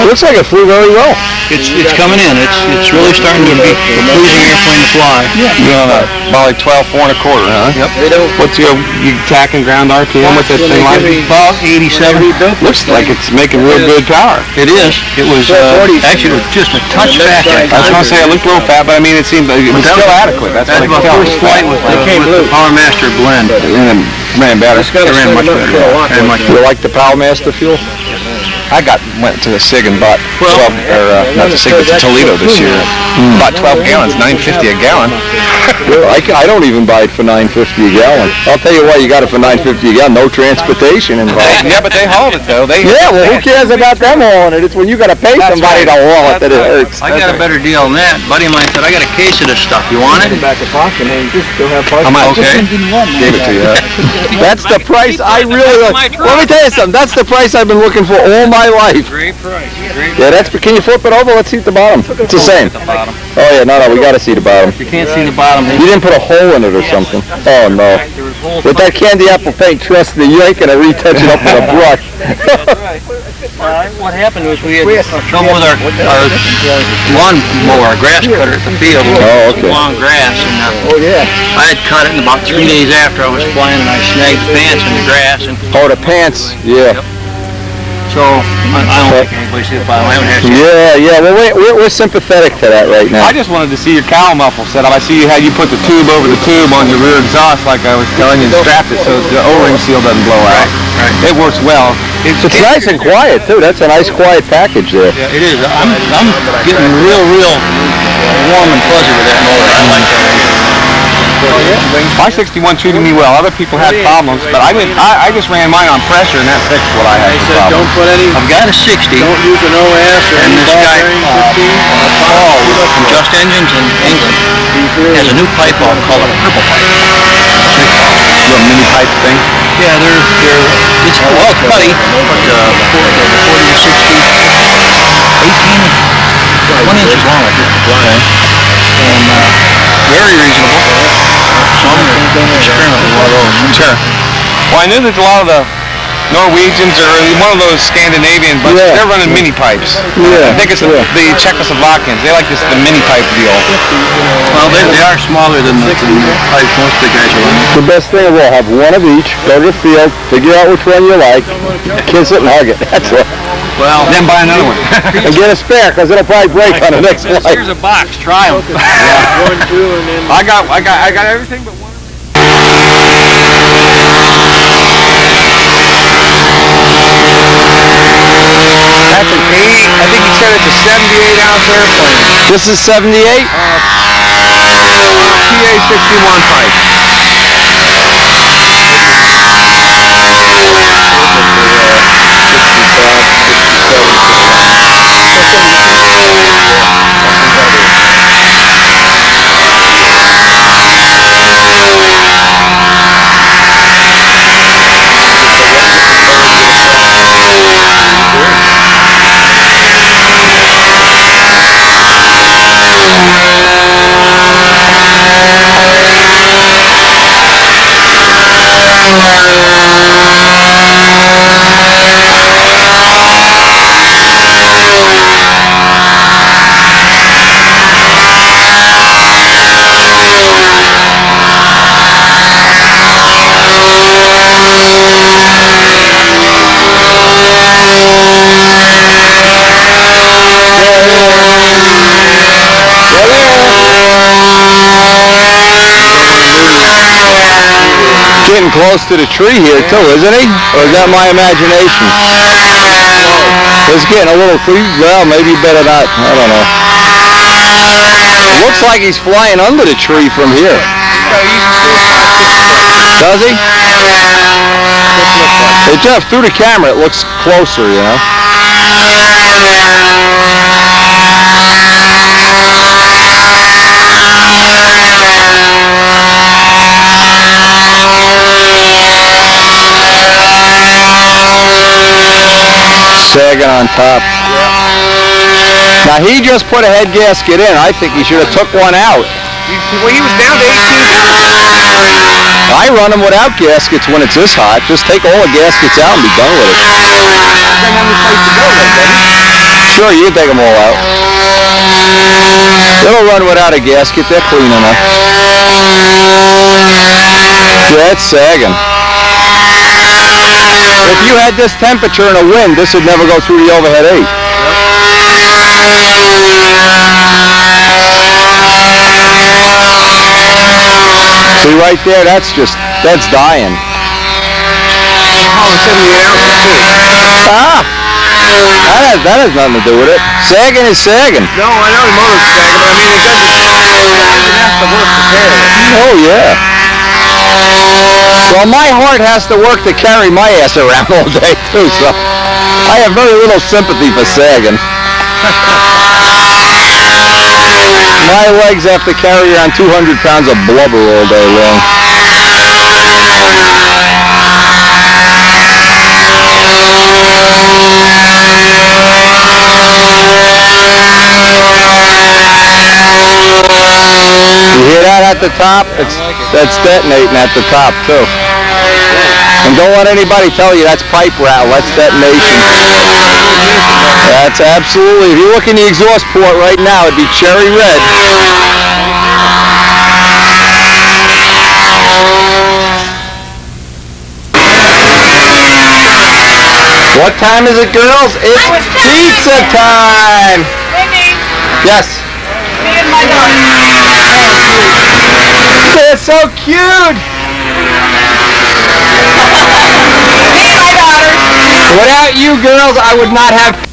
[SPEAKER 2] Looks like it flew very well.
[SPEAKER 5] It's coming in. It's really starting to be a pleasing airplane to fly.
[SPEAKER 7] You're on about like 12, 4 1/4, huh?
[SPEAKER 5] Yep.
[SPEAKER 7] What's your tacking ground RPM? What's that thing like?
[SPEAKER 5] About 87.
[SPEAKER 7] Looks like it's making real good power.
[SPEAKER 5] It is. It was actually it was just a touch fat.
[SPEAKER 7] I was going to say it looked a little fat, but I mean it seemed like it was still adequate. That's what I
[SPEAKER 5] my
[SPEAKER 7] can tell.
[SPEAKER 5] first flight with the Power Master blend.
[SPEAKER 7] And it ran better.
[SPEAKER 5] It ran much better. Ran much
[SPEAKER 2] You
[SPEAKER 5] better.
[SPEAKER 2] like the Powmaster fuel?
[SPEAKER 7] I went to the SIG and bought 12, not the SIG, but the Toledo this year. Bought 12 gallons, $9.50 a gallon.
[SPEAKER 2] Well, I don't even buy it for $9.50 a gallon. I'll tell you why you got it for $9.50 a gallon. No transportation involved.
[SPEAKER 7] Yeah, but they hauled it though.
[SPEAKER 2] Yeah, well, who cares about them hauling it? It's when you got to pay somebody to haul it that it hurts.
[SPEAKER 5] I got a better deal than that. A buddy of mine said, I got a case of this stuff. You want it?
[SPEAKER 7] How much?
[SPEAKER 5] Okay.
[SPEAKER 7] Gave it to you.
[SPEAKER 2] That's the price I really. Let me tell you something. That's the price I've been looking for all my life.
[SPEAKER 5] Great price. Great
[SPEAKER 2] Yeah, that's. Can you flip it over? Let's see at the bottom. It's the same.
[SPEAKER 5] at the bottom.
[SPEAKER 2] Oh yeah, no, we got to see the bottom.
[SPEAKER 5] You can't see the bottom.
[SPEAKER 2] You didn't put a hole in it or something. Oh no.
[SPEAKER 5] There was holes.
[SPEAKER 2] With that candy apple paint, trust me, you ain't gonna retouch it up with a brush.
[SPEAKER 5] That's right. What happened was we had trouble with our lawn mower, our grass cutter at the field.
[SPEAKER 2] Oh, okay.
[SPEAKER 5] Long grass, and I had cut it, and about 3 days after I was flying, and I snagged the pants in the grass, and
[SPEAKER 2] Oh, the pants. Yeah.
[SPEAKER 5] so I don't think anybody see the bottom. I haven't had a chance.
[SPEAKER 2] Yeah. Well, we're sympathetic to that right now.
[SPEAKER 7] I just wanted to see your cowl muffle set up. I see you put the tube over the tube on your rear exhaust like I was telling you, and strapped it so the O-ring seal doesn't blow out.
[SPEAKER 5] Right.
[SPEAKER 7] It works well.
[SPEAKER 2] It's nice and quiet too. That's a nice quiet package there.
[SPEAKER 5] Yeah, it is. I'm getting real warm and fuzzy with that motor. I like that.
[SPEAKER 7] My 61 treated me well. Other people had problems, but I didn't. I just ran mine on pressure, and that fixed what I had the problem.
[SPEAKER 3] put any,
[SPEAKER 5] I've got a 60.
[SPEAKER 3] don't use an OS or
[SPEAKER 5] And
[SPEAKER 3] any
[SPEAKER 5] this guy,
[SPEAKER 3] Paul
[SPEAKER 5] from Just Engines in England, has a new pipe on called a purple pipe.
[SPEAKER 7] Little mini pipe thing.
[SPEAKER 5] Yeah, it's well cutty, but 40 to 60, 18, 20 inches long, I think, okay. And very reasonable. Some experiment with one of those. Sure.
[SPEAKER 7] Well, I knew that a lot of the Norwegians or one of those Scandinavian bunches, they're running mini pipes.
[SPEAKER 2] Yeah.
[SPEAKER 7] I think it's the Czechoslovakians. They like the mini pipe deal.
[SPEAKER 5] Well, they are smaller than the pipes most of the guys are running.
[SPEAKER 2] The best thing, we'll have one of each, go to the field, figure out which one you like, kiss it and hug it. That's it.
[SPEAKER 7] Well, then buy another one.
[SPEAKER 2] And get a spare, because it'll probably break on the next flight.
[SPEAKER 5] Here's a box. Try them.
[SPEAKER 8] One, two, and then...
[SPEAKER 7] I got everything but one. That's an 8. I think he said it's a 78-ounce airplane.
[SPEAKER 2] This is 78?
[SPEAKER 7] PA-61 pipe.
[SPEAKER 2] Getting close to the tree here too, isn't he? Or is that my imagination? It's getting a little too, well, maybe better not, I don't know. It looks like he's flying under the tree from here. Does he? Hey Jeff, through the camera it looks closer, you know? Sagging on top. Now he just put a head gasket in. I think he should have took one out.
[SPEAKER 7] Well, he was down to 18.
[SPEAKER 2] I run them without gaskets when it's this hot. Just take all the gaskets out and be done with it. Sure, you can take them all out. It'll run without a gasket. They're clean enough. Yeah, it's sagging. If you had this temperature and a wind, this would never go through the overhead 8. See right there, that's dying.
[SPEAKER 7] Oh, 78 ounces too.
[SPEAKER 2] Ah! That has nothing to do with it. Sagging is sagging.
[SPEAKER 7] No, I know the motor's sagging, but I mean, it doesn't have to work to carry it.
[SPEAKER 2] Oh, yeah. Well, my heart has to work to carry my ass around all day, too, so I have very little sympathy for sagging. My legs have to carry around 200 pounds of blubber all day long. You hear that at the top? That's detonating at the top too. And don't let anybody tell you that's pipe rattle, that's detonation. That's absolutely, if you look in the exhaust port right now, it'd be cherry red. What time is it, girls? It's pizza time!
[SPEAKER 6] Wendy,
[SPEAKER 2] Yes.
[SPEAKER 6] me and my daughter.
[SPEAKER 2] They're so cute!
[SPEAKER 6] Me and my daughter.
[SPEAKER 2] Without you girls, I would not have